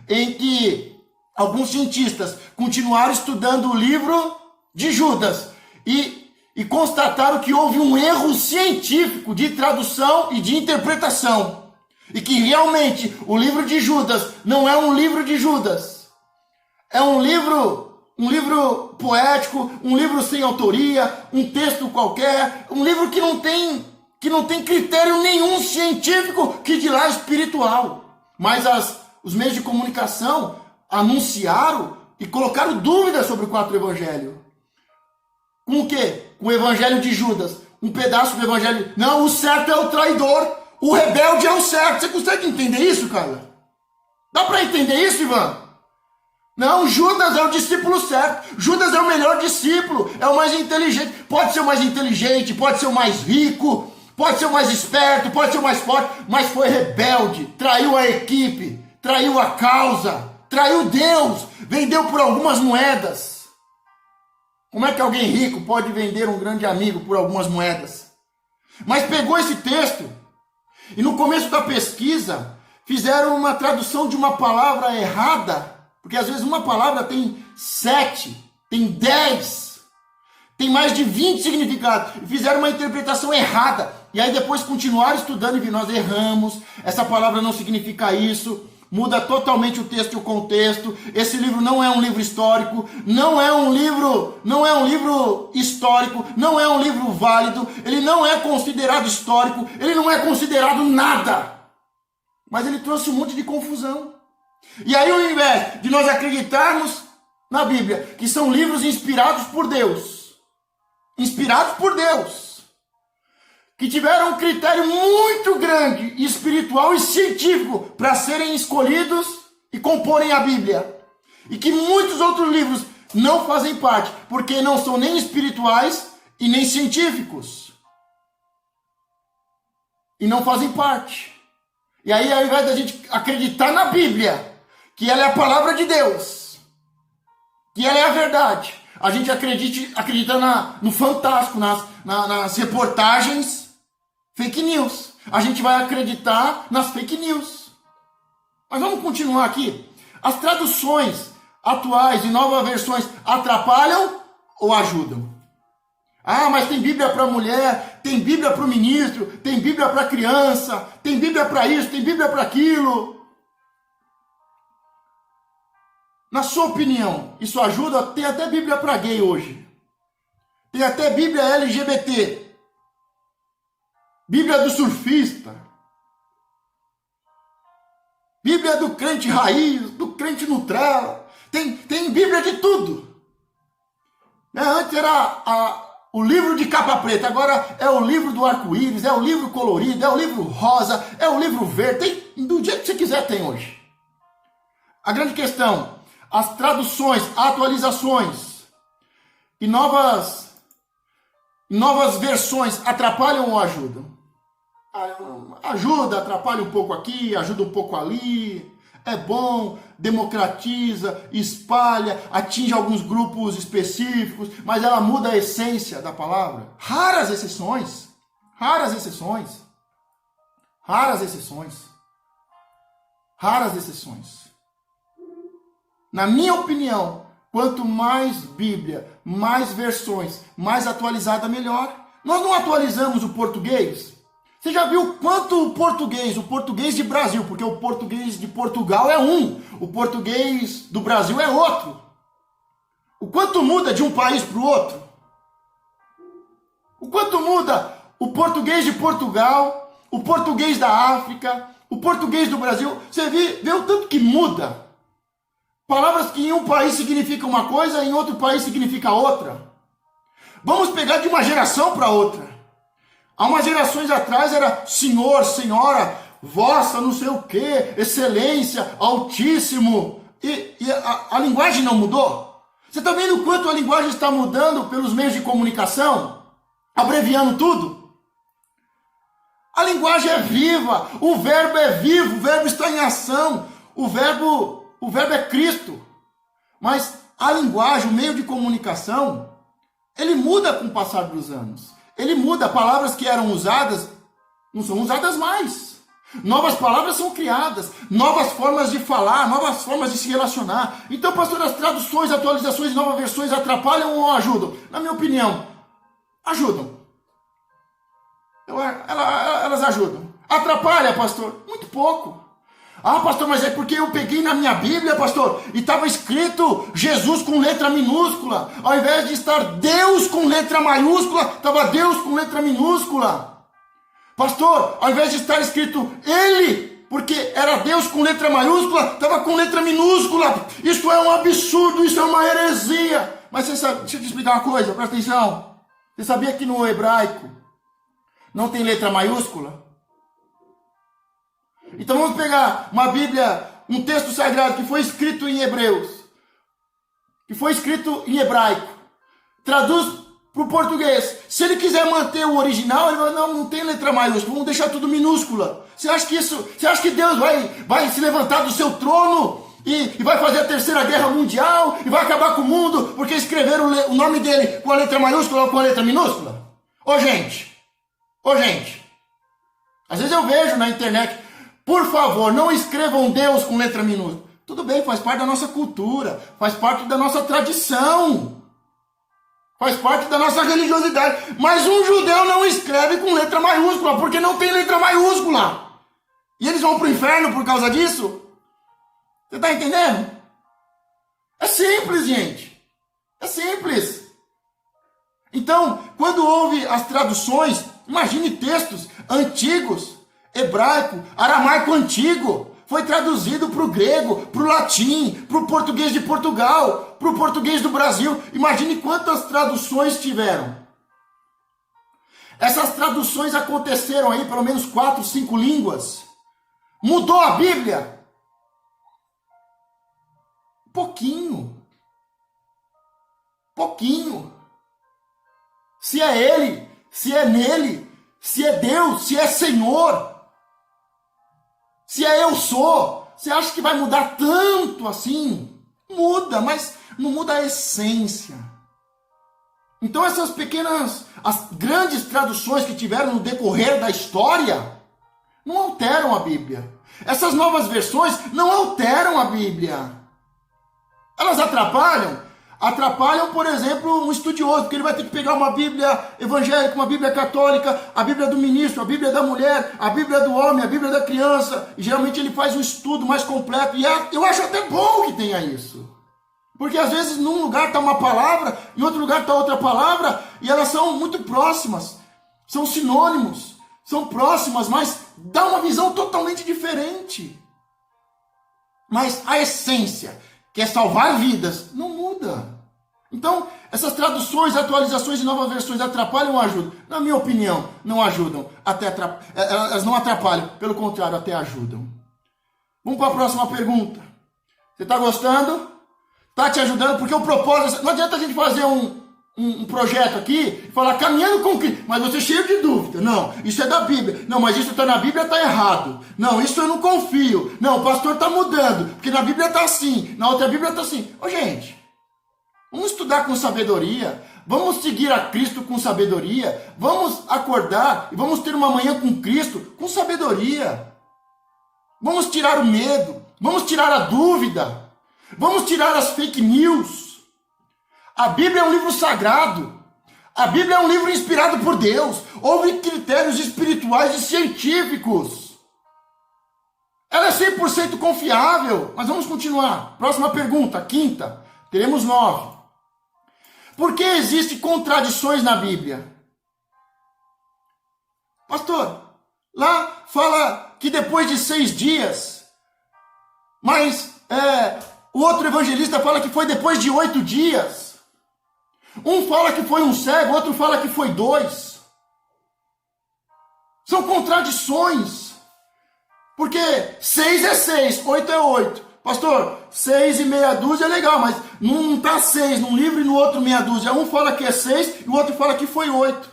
Speaker 1: em que alguns cientistas continuaram estudando o livro de Judas e constataram que houve um erro científico de tradução e de interpretação. E que realmente o livro de Judas não é um livro de Judas. É um livro poético, um livro sem autoria, um texto qualquer, um livro que não tem critério nenhum científico que de lá é espiritual. Mas os meios de comunicação anunciaram e colocaram dúvidas sobre o 4 evangelhos. Com o quê? Com o evangelho de Judas. Um pedaço do evangelho. Não, o certo é o traidor. O rebelde é o certo. Você consegue entender isso, cara? Dá para entender isso, Ivan? Não, Judas é o discípulo certo. Judas é o melhor discípulo. É o mais inteligente. Pode ser o mais inteligente, pode ser o mais rico, pode ser o mais esperto, pode ser o mais forte, mas foi rebelde. Traiu a equipe, traiu a causa. Traiu Deus, vendeu por algumas moedas. Como é que alguém rico pode vender um grande amigo por algumas moedas? Mas pegou esse texto e no começo da pesquisa fizeram uma tradução de uma palavra errada, porque às vezes uma palavra tem 7, tem 10, tem mais de 20 significados, e fizeram uma interpretação errada. E aí depois continuaram estudando e viram: nós erramos, essa palavra não significa isso. Muda totalmente o texto e o contexto. Esse livro não é um livro histórico, não é um livro histórico, não é um livro válido, ele não é considerado histórico, ele não é considerado nada. Mas ele trouxe um monte de confusão. E aí, ao invés de nós acreditarmos na Bíblia, que são livros inspirados por Deus, que tiveram um critério muito grande, espiritual e científico, para serem escolhidos e comporem a Bíblia. E que muitos outros livros não fazem parte, porque não são nem espirituais e nem científicos. E não fazem parte. E aí, ao invés da gente acreditar na Bíblia, que ela é a palavra de Deus, que ela é a verdade, a gente acredita no fantástico, nas reportagens fake news. A gente vai acreditar nas fake news. Mas vamos continuar aqui. As traduções atuais e novas versões atrapalham ou ajudam? Ah, mas tem Bíblia para mulher, tem Bíblia para o ministro, tem Bíblia para criança, tem Bíblia para isso, tem Bíblia para aquilo. Na sua opinião, isso ajuda? Tem até Bíblia para gay hoje. Tem até Bíblia LGBT. Bíblia do surfista. Bíblia do crente raiz, do crente Nutella. Tem Bíblia de tudo. Antes era o livro de capa preta, agora é o livro do arco-íris, é o livro colorido, é o livro rosa, é o livro verde. Do jeito que você quiser tem hoje. A grande questão, as traduções, atualizações e novas versões atrapalham ou ajudam? Ajuda, atrapalha um pouco aqui, ajuda um pouco ali. É bom, democratiza, espalha, atinge alguns grupos específicos, mas ela muda a essência da palavra. Raras exceções. Raras exceções. Raras exceções. Raras exceções. Na minha opinião, quanto mais Bíblia, mais versões, mais atualizada, melhor. Nós não atualizamos o português? Você já viu quanto o português de Brasil, porque o português de Portugal é um, o português do Brasil é outro. O quanto muda de um país para o outro? O quanto muda o português de Portugal, o português da África, o português do Brasil? Você vê o tanto que muda? Palavras que em um país significam uma coisa, em outro país significa outra. Vamos pegar de uma geração para outra. Há umas gerações atrás era senhor, senhora, vossa, não sei o quê, excelência, altíssimo. E a linguagem não mudou? Você está vendo quanto a linguagem está mudando pelos meios de comunicação? Abreviando tudo? A linguagem é viva, o verbo é vivo, o verbo está em ação, o verbo é Cristo. Mas a linguagem, o meio de comunicação, ele muda com o passar dos anos. Ele muda, palavras que eram usadas não são usadas mais. Novas palavras são criadas, novas formas de falar, novas formas de se relacionar. Então, pastor, as traduções, atualizações e novas versões atrapalham ou ajudam? Na minha opinião, ajudam. Elas ajudam. Atrapalha, pastor? Muito pouco. Ah, pastor, mas é porque eu peguei na minha Bíblia, pastor, e estava escrito Jesus com letra minúscula. Ao invés de estar Deus com letra maiúscula, estava Deus com letra minúscula. Pastor, ao invés de estar escrito Ele, porque era Deus com letra maiúscula, estava com letra minúscula. Isso é um absurdo, isso é uma heresia. Mas você sabe, deixa eu te explicar uma coisa, presta atenção. Você sabia que no hebraico não tem letra maiúscula? Então vamos pegar uma Bíblia, um texto sagrado que foi escrito em Hebreus, que foi escrito em hebraico, traduz para o português. Se ele quiser manter o original, ele vai, não tem letra maiúscula, vamos deixar tudo minúscula. Você acha que Deus vai se levantar do seu trono e vai fazer a terceira guerra mundial e vai acabar com o mundo porque escreveram o nome dele com a letra maiúscula ou com a letra minúscula? Ô gente, às vezes eu vejo na internet, por favor, não escrevam Deus com letra minúscula. Tudo bem, faz parte da nossa cultura, faz parte da nossa tradição, faz parte da nossa religiosidade. Mas um judeu não escreve com letra maiúscula, porque não tem letra maiúscula. E eles vão para o inferno por causa disso? Você está entendendo? É simples, gente. É simples. Então, quando houve as traduções, imagine textos antigos, hebraico, aramaico antigo, foi traduzido para o grego, para o latim, para o português de Portugal, para o português do Brasil. Imagine quantas traduções tiveram. Essas traduções aconteceram aí, pelo menos 4, 5 línguas. Mudou a Bíblia? Pouquinho. Se é Ele, se é nele, se é Deus, se é Senhor, se é eu sou, você acha que vai mudar tanto assim? Muda, mas não muda a essência. Então essas pequenas, as grandes traduções que tiveram no decorrer da história, não alteram a Bíblia. Essas novas versões não alteram a Bíblia. Elas atrapalham? Atrapalham, por exemplo, um estudioso, porque ele vai ter que pegar uma Bíblia evangélica, uma Bíblia católica, a Bíblia do ministro, a Bíblia da mulher, a Bíblia do homem, a Bíblia da criança, e geralmente ele faz um estudo mais completo, e eu acho até bom que tenha isso. Porque às vezes num lugar está uma palavra, em outro lugar está outra palavra, e elas são muito próximas, são sinônimos, são próximas, mas dá uma visão totalmente diferente. Mas a essência, que é salvar vidas, não muda. Então, essas traduções, atualizações e novas versões atrapalham ou ajudam? Na minha opinião, não ajudam. Elas não atrapalham, pelo contrário, até ajudam. Vamos para a próxima pergunta. Você está gostando? Está te ajudando? Porque o propósito... Não adianta a gente fazer um projeto aqui e falar caminhando com Cristo, mas você é cheio de dúvida. Não, isso é da Bíblia. Não, mas isso está na Bíblia, está errado. Não, isso eu não confio. Não, o pastor está mudando, porque na Bíblia está assim, na outra Bíblia está assim. Ô gente, vamos estudar com sabedoria, vamos seguir a Cristo com sabedoria, vamos acordar e vamos ter uma manhã com Cristo com sabedoria. Vamos tirar o medo, vamos tirar a dúvida, vamos tirar as fake news. A Bíblia é um livro sagrado. A Bíblia é um livro inspirado por Deus. Houve critérios espirituais e científicos. Ela é 100% confiável. Mas vamos continuar. Próxima pergunta, quinta. Teremos 9. Por que existem contradições na Bíblia? Pastor, lá fala que depois de 6 dias. Mas o outro evangelista fala que foi depois de 8 dias. Um fala que foi um cego, outro fala que foi 2. São contradições. Porque 6 é 6, 8 é 8. Pastor, 6 e meia dúzia é legal, mas não está 6 num livro e no outro meia dúzia. Um fala que é 6 e o outro fala que foi 8.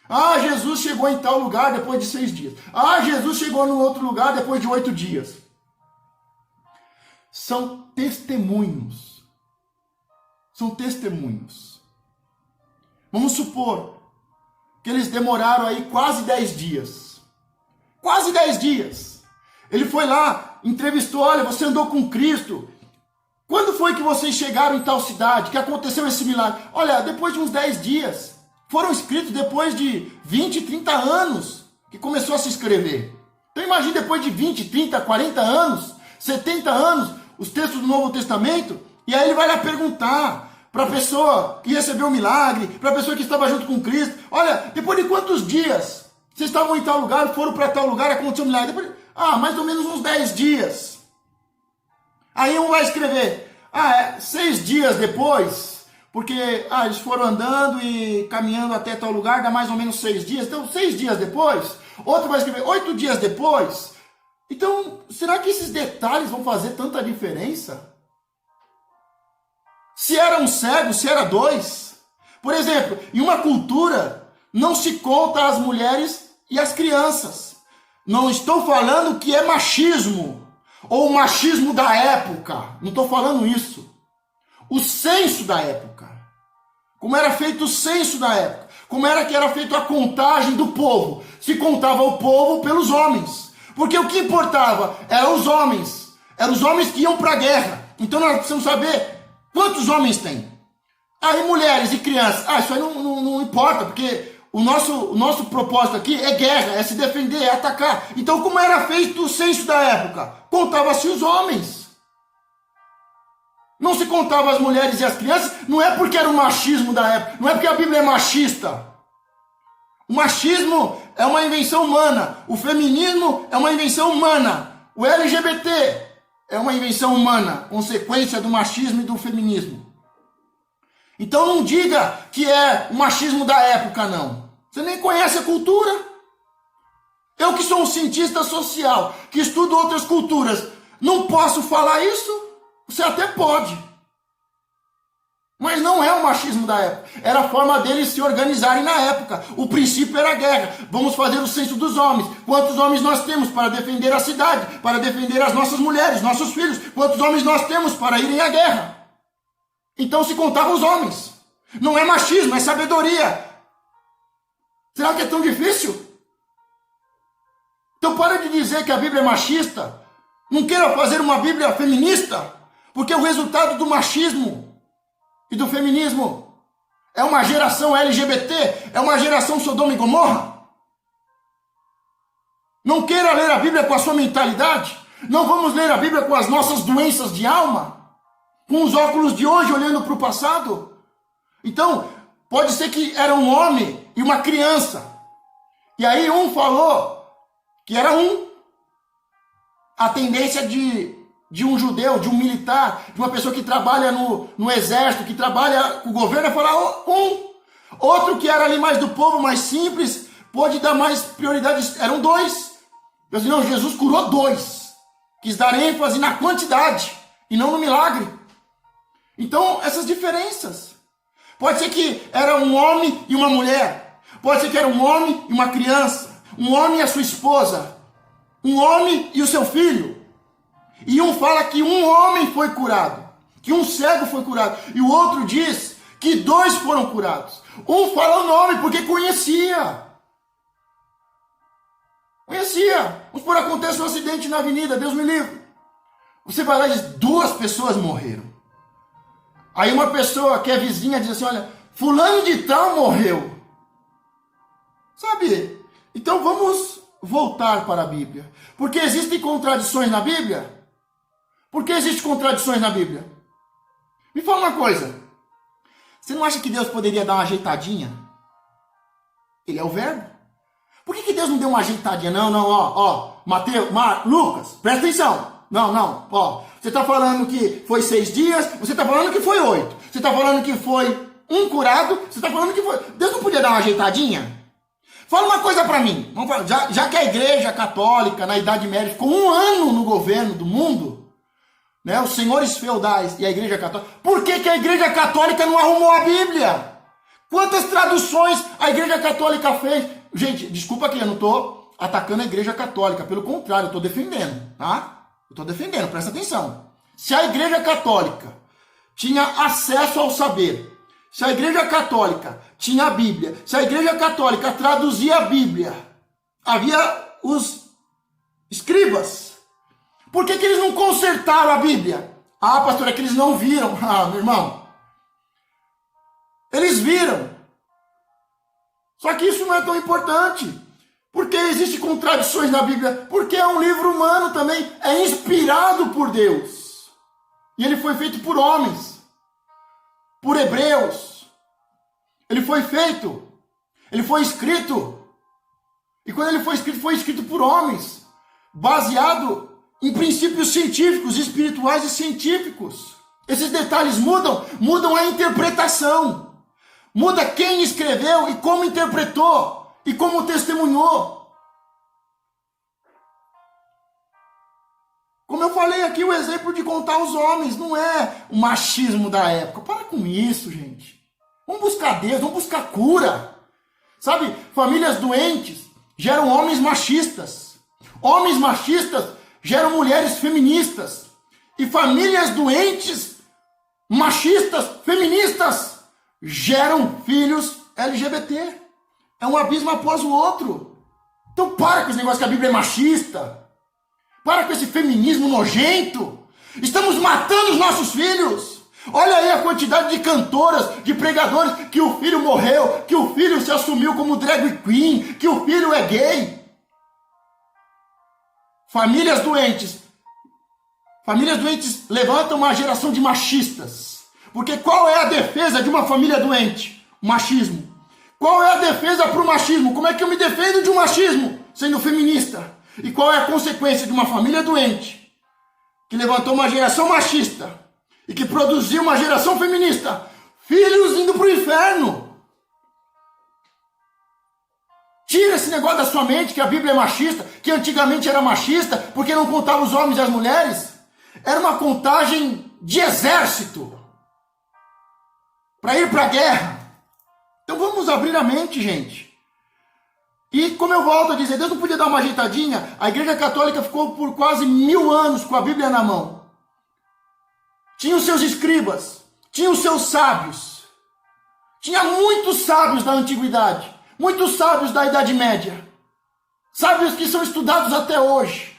Speaker 1: Ah, Jesus chegou em tal lugar depois de 6 dias. Ah, Jesus chegou em outro lugar depois de 8 dias. São testemunhos. São testemunhos. Vamos supor que eles demoraram aí quase 10 dias. Quase 10 dias. Ele foi lá, entrevistou, olha, você andou com Cristo. Quando foi que vocês chegaram em tal cidade? Que aconteceu esse milagre? Olha, depois de uns 10 dias. Foram escritos depois de 20, 30 anos que começou a se escrever. Então imagine depois de 20, 30, 40 anos, 70 anos, os textos do Novo Testamento, e aí ele vai lá perguntar para a pessoa que recebeu o milagre, para a pessoa que estava junto com Cristo, olha, depois de quantos dias vocês estavam em tal lugar, foram para tal lugar, aconteceu o milagre? Mais ou menos uns 10 dias. Aí um vai escrever, 6 dias depois, porque eles foram andando e caminhando até tal lugar, dá mais ou menos 6 dias, então 6 dias depois. Outro vai escrever 8 dias depois. Então, será que esses detalhes vão fazer tanta diferença? Se era um cego, se era 2. Por exemplo, em uma cultura, não se conta as mulheres e as crianças. Não estou falando que é machismo, ou machismo da época. Não estou falando isso. O censo da época. Como era feito o censo da época. Como era que era feita a contagem do povo. Se contava o povo pelos homens. Porque o que importava eram os homens. Eram os homens que iam para a guerra. Então nós precisamos saber quantos homens tem. Aí mulheres e crianças. Isso aí não importa, porque o nosso propósito aqui é guerra, é se defender, é atacar. Então como era feito o censo da época? Contava-se os homens. Não se contava as mulheres e as crianças, não é porque era o machismo da época, não é porque a Bíblia é machista. O machismo é uma invenção humana, o feminismo é uma invenção humana, o LGBT é uma invenção humana, consequência do machismo e do feminismo. Então não diga que é o machismo da época, não. Você nem conhece a cultura. Eu que sou um cientista social, que estudo outras culturas, não posso falar isso? Você até pode. Mas não é o machismo da época. Era a forma deles se organizarem na época. O princípio era a guerra. Vamos fazer o censo dos homens. Quantos homens nós temos para defender a cidade? Para defender as nossas mulheres, nossos filhos? Quantos homens nós temos para irem à guerra? Então se contavam os homens. Não é machismo, é sabedoria. Será que é tão difícil? Então para de dizer que a Bíblia é machista. Não queira fazer uma Bíblia feminista, porque o resultado do machismo e do feminismo é uma geração LGBT, é uma geração Sodoma e Gomorra. Não queira ler a Bíblia com a sua mentalidade. Não vamos ler a Bíblia com as nossas doenças de alma, com os óculos de hoje olhando para o passado. Então, pode ser que era um homem e uma criança. E aí um falou que era a tendência de um judeu, de um militar, de uma pessoa que trabalha no exército, que trabalha com o governo, é falar um. Outro que era ali mais do povo, mais simples, pôde dar mais prioridade. Eram dois. Eu disse, não, Jesus curou dois. Quis dar ênfase na quantidade e não no milagre. Então, essas diferenças. Pode ser que era um homem e uma mulher. Pode ser que era um homem e uma criança. Um homem e a sua esposa. Um homem e o seu filho. E um fala que um homem foi curado. Que um cego foi curado. E o outro diz que dois foram curados. Um fala o nome porque conhecia. Conhecia. Vamos por acontece um acidente na avenida, Deus me livre. Você vai lá e diz, 2 pessoas morreram. Aí uma pessoa que é vizinha diz assim, olha, fulano de tal morreu. Sabe? Então vamos voltar para a Bíblia. Porque existem contradições na Bíblia? Por que existem contradições na Bíblia? Me fala uma coisa. Você não acha que Deus poderia dar uma ajeitadinha? Ele é o verbo. Por que Deus não deu uma ajeitadinha? Não, Mateus, Lucas, presta atenção. Não, você está falando que foi 6 dias, você está falando que foi 8. Você está falando que foi um curado, você está falando que foi... Deus não podia dar uma ajeitadinha? Fala uma coisa para mim. Vamos falar, já que a Igreja Católica, na Idade Média, ficou 1 ano no governo do mundo, né, os senhores feudais e a Igreja Católica, por que a Igreja Católica não arrumou a Bíblia? Quantas traduções a Igreja Católica fez? Gente, desculpa que eu não estou atacando a Igreja Católica, pelo contrário, eu estou defendendo, tá? Eu estou defendendo, presta atenção. Se a Igreja Católica tinha acesso ao saber, se a Igreja Católica tinha a Bíblia, se a Igreja Católica traduzia a Bíblia, havia os escribas. Por que eles não consertaram a Bíblia? Ah, pastor, é que eles não viram. Ah, meu irmão. Eles viram. Só que isso não é tão importante. Porque existem contradições na Bíblia. Porque é um livro humano também. É inspirado por Deus. E ele foi feito por homens. Por hebreus. Ele foi feito. Ele foi escrito. E quando ele foi escrito por homens. Baseado em princípios científicos, espirituais e científicos. Esses detalhes mudam a interpretação. Muda quem escreveu e como interpretou e como testemunhou. Como eu falei aqui, o exemplo de contar os homens não é o machismo da época. Para com isso, gente. Vamos buscar Deus, vamos buscar cura. Sabe, famílias doentes geram homens machistas. Homens machistas geram mulheres feministas. E famílias doentes, machistas, feministas, geram filhos LGBT. É um abismo após o outro. Então para com esse negócio que a Bíblia é machista. Para com esse feminismo nojento. Estamos matando os nossos filhos. Olha aí a quantidade de cantoras, de pregadores, que o filho morreu, que o filho se assumiu como drag queen, que o filho é gay. Famílias doentes levantam uma geração de machistas. Porque qual é a defesa de uma família doente? O machismo. Qual é a defesa para o machismo? Como é que eu me defendo de um machismo sendo feminista? E qual é a consequência de uma família doente que levantou uma geração machista e que produziu uma geração feminista? Filhos indo para o inferno. Tira esse negócio da sua mente que a Bíblia é machista, que antigamente era machista porque não contava os homens e as mulheres. Era uma contagem de exército para ir para a guerra. Então vamos abrir a mente, gente. E como eu volto a dizer, Deus não podia dar uma ajeitadinha. A Igreja Católica ficou por quase 1000 anos com a Bíblia na mão. Tinha os seus escribas, tinha os seus sábios. Tinha muitos sábios da antiguidade, muitos sábios da Idade Média. sábios que são estudados até hoje,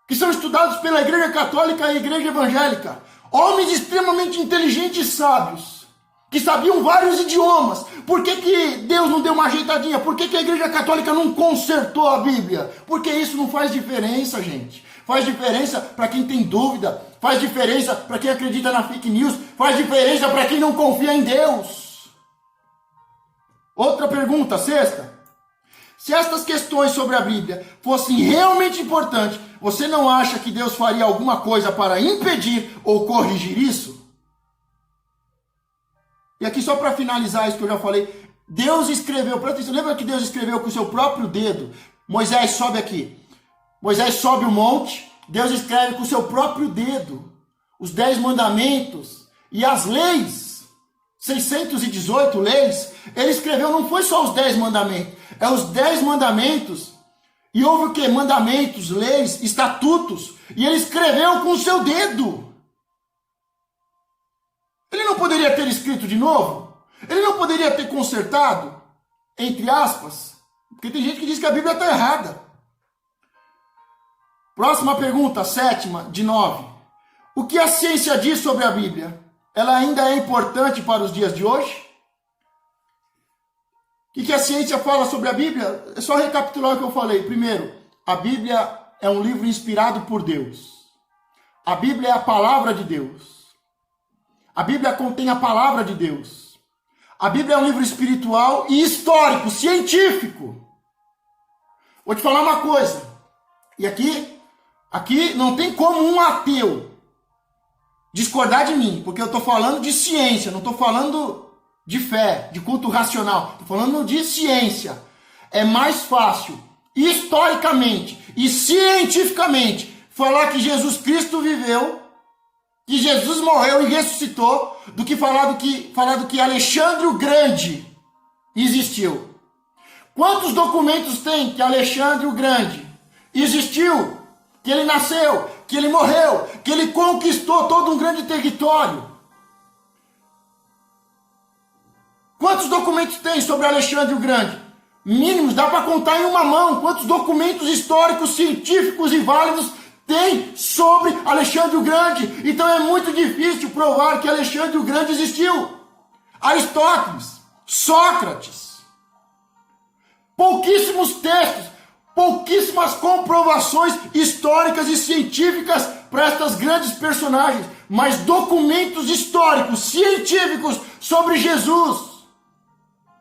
Speaker 1: que são estudados pela Igreja Católica e a Igreja Evangélica, homens extremamente inteligentes e sábios, que sabiam vários idiomas. Por que Deus não deu uma ajeitadinha? Por que a Igreja Católica não consertou a Bíblia? Porque isso não faz diferença, gente. Faz diferença para quem tem dúvida, faz diferença para quem acredita na fake news, faz diferença para quem não confia em Deus. Outra pergunta, sexta. Se estas questões sobre a Bíblia fossem realmente importantes, você não acha que Deus faria alguma coisa para impedir ou corrigir isso? E aqui só para finalizar isso que eu já falei, Deus escreveu, presta atenção, lembra que Deus escreveu com o seu próprio dedo? Moisés sobe aqui, Moisés sobe o monte, Deus escreve com o seu próprio dedo os 10 mandamentos e as leis, 618 leis, ele escreveu, não foi só os 10 mandamentos, é os 10 mandamentos, e houve o que? Mandamentos, leis, estatutos, e ele escreveu com o seu dedo. Ele não poderia ter escrito de novo? Ele não poderia ter consertado? Entre aspas. Porque tem gente que diz que a Bíblia está errada. Próxima pergunta, sétima, de 9. O que a ciência diz sobre a Bíblia? Ela ainda é importante para os dias de hoje? O que a ciência fala sobre a Bíblia? É só recapitular o que eu falei. Primeiro, a Bíblia é um livro inspirado por Deus. A Bíblia é a palavra de Deus. A Bíblia contém a palavra de Deus. A Bíblia é um livro espiritual e histórico, científico. Vou te falar uma coisa. E aqui não tem como um ateu discordar de mim, porque eu estou falando de ciência, não estou falando de fé, de culto racional. Estou falando de ciência. É mais fácil, historicamente e cientificamente, falar que Jesus Cristo viveu, que Jesus morreu e ressuscitou, do que falar do que Alexandre o Grande existiu. Quantos documentos tem que Alexandre o Grande existiu? Que ele nasceu, que ele morreu, que ele conquistou todo um grande território. Quantos documentos tem sobre Alexandre o Grande? Mínimos, dá para contar em uma mão. Quantos documentos históricos, científicos e válidos tem sobre Alexandre o Grande? Então é muito difícil provar que Alexandre o Grande existiu. Aristóteles, Sócrates, pouquíssimos textos, pouquíssimas comprovações históricas e científicas para estas grandes personagens, mas documentos históricos, científicos sobre Jesus,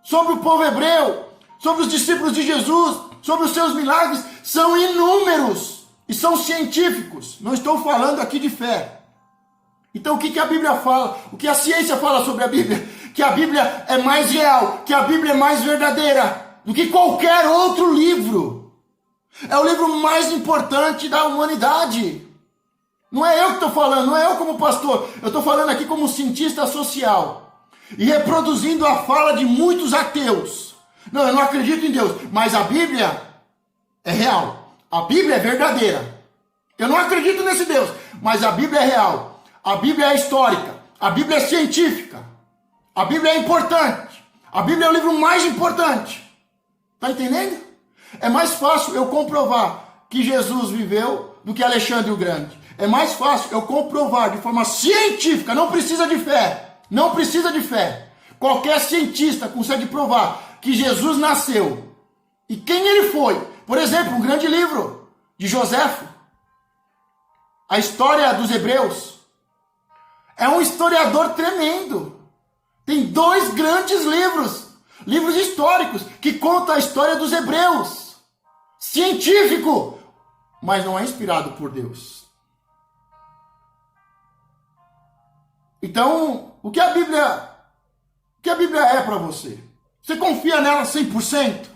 Speaker 1: sobre o povo hebreu, sobre os discípulos de Jesus, sobre os seus milagres, são inúmeros. E são científicos, não estou falando aqui de fé. Então o que a Bíblia fala? O que a ciência fala sobre a Bíblia? Que a Bíblia é mais real, que a Bíblia é mais verdadeira do que qualquer outro livro. É o livro mais importante da humanidade. Não é eu que estou falando, não é eu como pastor. Eu estou falando aqui como cientista social. E reproduzindo a fala de muitos ateus. Não, eu não acredito em Deus, mas a Bíblia é real. A Bíblia é verdadeira. Eu não acredito nesse Deus, mas a Bíblia é real. A Bíblia é histórica. A Bíblia é científica. A Bíblia é importante. A Bíblia é o livro mais importante. Tá entendendo? É mais fácil eu comprovar que Jesus viveu do que Alexandre o Grande. É mais fácil eu comprovar de forma científica, não precisa de fé. Não precisa de fé. Qualquer cientista consegue provar que Jesus nasceu. E quem ele foi? Por exemplo, um grande livro de Joséfo, a história dos hebreus. É um historiador tremendo. Tem 2 grandes livros históricos, que contam a história dos hebreus. Científico, mas não é inspirado por Deus. Então, o que a Bíblia é para você? Você confia nela 100%?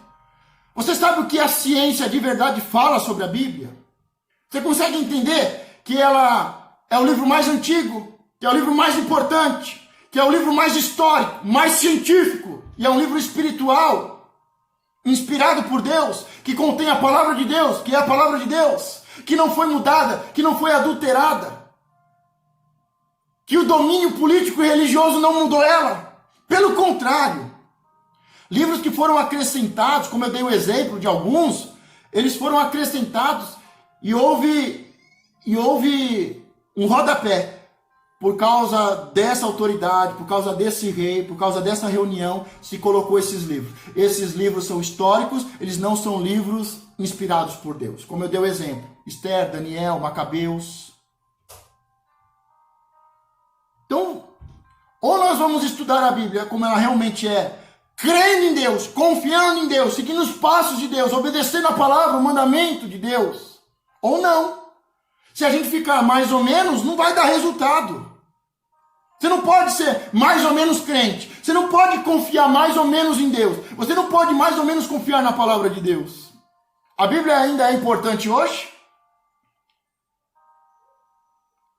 Speaker 1: Você sabe o que a ciência de verdade fala sobre a Bíblia? Você consegue entender que ela é o livro mais antigo, que é o livro mais importante, que é o livro mais histórico, mais científico, e é um livro espiritual, inspirado por Deus, que contém a palavra de Deus, que é a palavra de Deus, que não foi mudada, que não foi adulterada, que o domínio político e religioso não mudou ela. Pelo contrário, Livros que foram acrescentados, como eu dei o exemplo de alguns, eles foram acrescentados e houve um rodapé por causa dessa autoridade, por causa desse rei, por causa dessa reunião, se colocou esses livros. Esses livros são históricos, eles não são livros inspirados por Deus. Como eu dei o exemplo, Esther, Daniel, Macabeus. Então, ou nós vamos estudar a Bíblia como ela realmente é, crendo em Deus, confiando em Deus, seguindo os passos de Deus, obedecendo a palavra, o mandamento de Deus, ou não. Se a gente ficar mais ou menos, não vai dar resultado. Você não pode ser mais ou menos crente. Você não pode confiar mais ou menos em Deus. Você não pode mais ou menos confiar na palavra de Deus. A Bíblia ainda é importante hoje?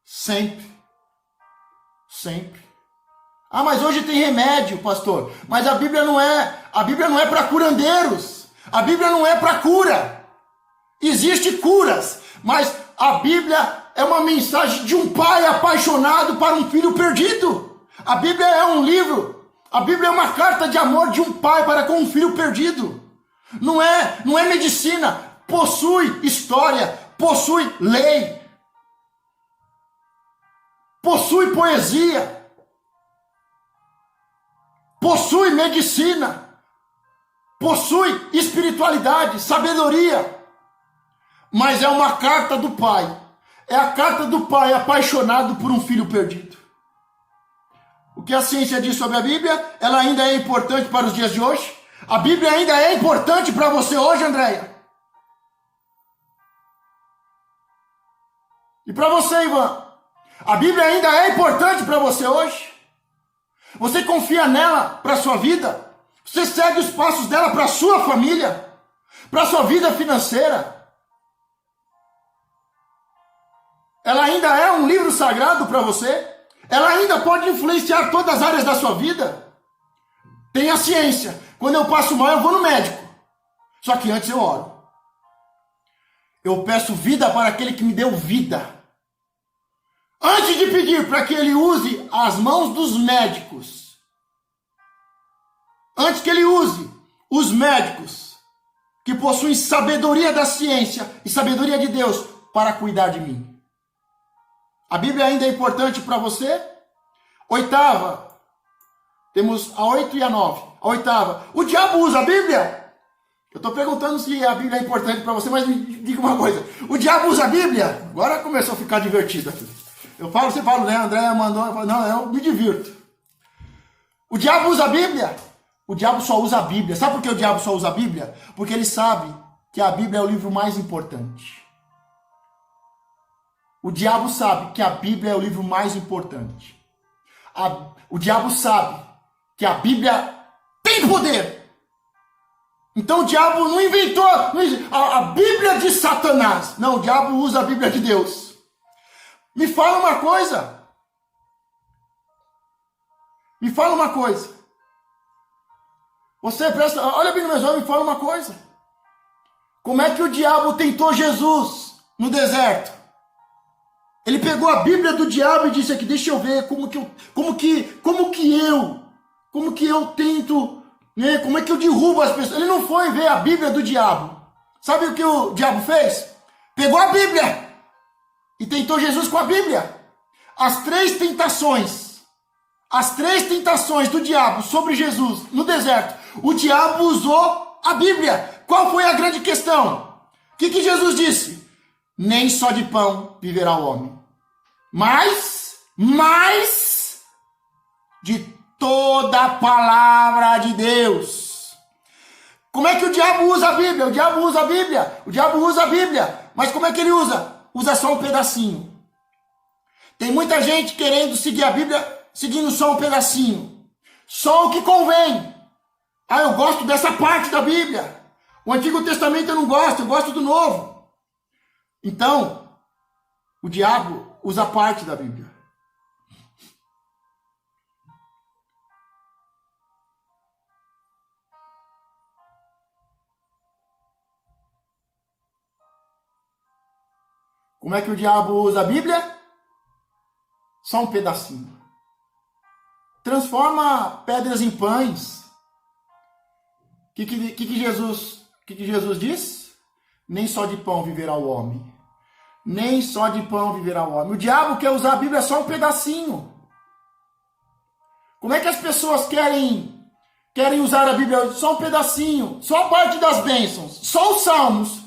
Speaker 1: Sempre. Sempre. Ah, mas hoje tem remédio, pastor. Mas a Bíblia não é para curandeiros. A Bíblia não é para cura. Existem curas, mas a Bíblia é uma mensagem de um pai apaixonado para um filho perdido. A Bíblia é um livro. A Bíblia é uma carta de amor de um pai para com um filho perdido. Não é medicina. Possui história, possui lei, possui poesia, possui medicina, possui espiritualidade, sabedoria. Mas é uma carta do pai. É a carta do pai apaixonado por um filho perdido. O que a ciência diz sobre a Bíblia? Ela ainda é importante para os dias de hoje? A Bíblia ainda é importante para você hoje, Andréia? E para você, Ivan? A Bíblia ainda é importante para você hoje? Você confia nela para a sua vida? Você segue os passos dela para a sua família? Para a sua vida financeira? Ela ainda é um livro sagrado para você? Ela ainda pode influenciar todas as áreas da sua vida? Tem a ciência. Quando eu passo mal, eu vou no médico. Só que antes eu oro. Eu peço vida para aquele que me deu vida. Antes de pedir para que ele use as mãos dos médicos, antes que ele use os médicos que possuem sabedoria da ciência e sabedoria de Deus para cuidar de mim. A Bíblia ainda é importante para você? Oitava. Temos a 8 e a 9. A oitava. O diabo usa a Bíblia? Eu estou perguntando se a Bíblia é importante para você, mas me diga uma coisa. O diabo usa a Bíblia? Agora começou a ficar divertido aqui. Eu falo, você fala, né? André mandou. Eu falo, não, eu me divirto. O diabo usa a Bíblia? O diabo só usa a Bíblia. Sabe por que o diabo só usa a Bíblia? Porque ele sabe que a Bíblia é o livro mais importante. O diabo sabe que a Bíblia é o livro mais importante. O diabo sabe que a Bíblia tem poder. Então o diabo não inventou a Bíblia de Satanás. Não, o diabo usa a Bíblia de Deus. Me fala uma coisa. Me fala uma coisa. Você presta, olha bem no meus olhos, me fala uma coisa. Como é que o diabo tentou Jesus no deserto? Ele pegou a Bíblia do diabo e disse aqui, deixa eu ver como que eu tento, né? Como é que eu derrubo as pessoas. Ele não foi ver a Bíblia do diabo. Sabe o que o diabo fez? Pegou a Bíblia e tentou Jesus com a Bíblia. As três tentações do diabo sobre Jesus no deserto, o diabo usou a Bíblia. Qual foi a grande questão? O que Jesus disse? Nem só de pão viverá o homem, mas de toda a palavra de Deus. Como é que o diabo usa a Bíblia? O diabo usa a Bíblia. Mas como é que ele usa? Usa só um pedacinho. Tem muita gente querendo seguir a Bíblia, seguindo só um pedacinho. Só o que convém. Ah, eu gosto dessa parte da Bíblia. O Antigo Testamento eu não gosto, eu gosto do Novo. Então, o diabo usa parte da Bíblia. Como é que o diabo usa a Bíblia? Só um pedacinho. Transforma pedras em pães. que Jesus diz? Nem só de pão viverá o homem. Nem só de pão viverá o homem. O diabo quer usar a Bíblia só um pedacinho. Como é que as pessoas querem usar a Bíblia só um pedacinho? Só a parte das bênçãos. Só os salmos.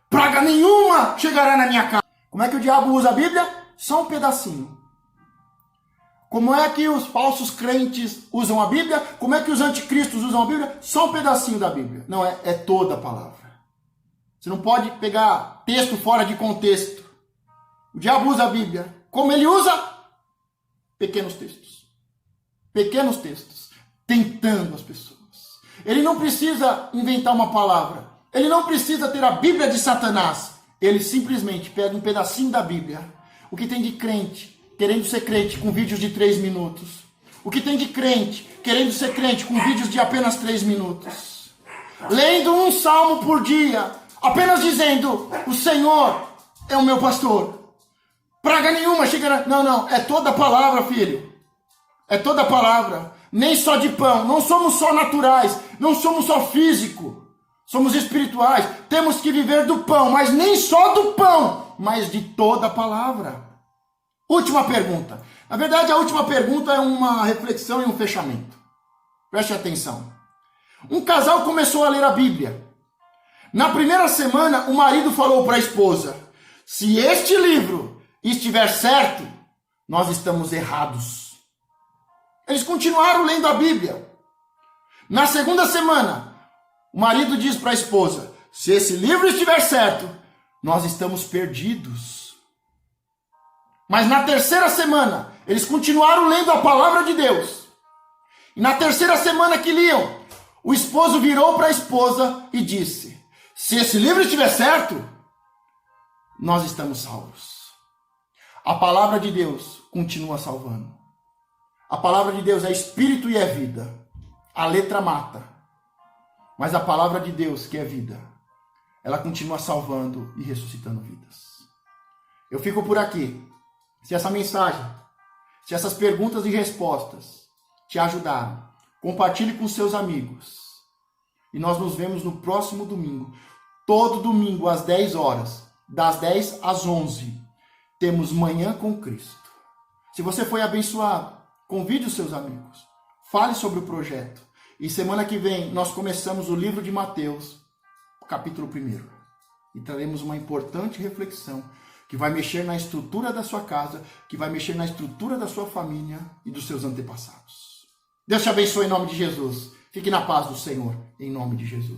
Speaker 1: Praga nenhuma chegará na minha casa. Como é que o diabo usa a Bíblia? Só um pedacinho. Como é que os falsos crentes usam a Bíblia? Como é que os anticristos usam a Bíblia? Só um pedacinho da Bíblia. Não, é toda a palavra. Você não pode pegar texto fora de contexto. O diabo usa a Bíblia. Como ele usa? Pequenos textos. Pequenos textos. Tentando as pessoas. Ele não precisa inventar uma palavra. Ele não precisa ter a Bíblia de Satanás. Ele simplesmente pega um pedacinho da Bíblia. O que tem de crente querendo ser crente com vídeos de 3 minutos. O que tem de crente querendo ser crente com vídeos de apenas 3 minutos. Lendo um salmo por dia. Apenas dizendo, o Senhor é o meu pastor. Praga nenhuma chegará. Não. É toda a palavra, filho. É toda a palavra. Nem só de pão. Não somos só naturais. Não somos só físico. Somos espirituais. Temos que viver do pão. Mas nem só do pão. Mas de toda a palavra. Última pergunta. Na verdade, a última pergunta é uma reflexão e um fechamento. Preste atenção. Um casal começou a ler a Bíblia. Na primeira semana, o marido falou para a esposa: se este livro estiver certo, nós estamos errados. Eles continuaram lendo a Bíblia. Na segunda semana, o marido diz para a esposa: se esse livro estiver certo, nós estamos perdidos. Mas na terceira semana, eles continuaram lendo a palavra de Deus. E na terceira semana que liam, o esposo virou para a esposa e disse: se esse livro estiver certo, nós estamos salvos. A palavra de Deus continua salvando. A palavra de Deus é espírito e é vida. A letra mata. Mas a palavra de Deus, que é vida, ela continua salvando e ressuscitando vidas. Eu fico por aqui. Se essa mensagem, se essas perguntas e respostas te ajudaram, compartilhe com seus amigos. E nós nos vemos no próximo domingo. Todo domingo às 10 horas, das 10 às 11, temos Manhã com Cristo. Se você foi abençoado, convide os seus amigos. Fale sobre o projeto. E semana que vem nós começamos o livro de Mateus, capítulo 1. E traremos uma importante reflexão que vai mexer na estrutura da sua casa, que vai mexer na estrutura da sua família e dos seus antepassados. Deus te abençoe em nome de Jesus. Fique na paz do Senhor, em nome de Jesus.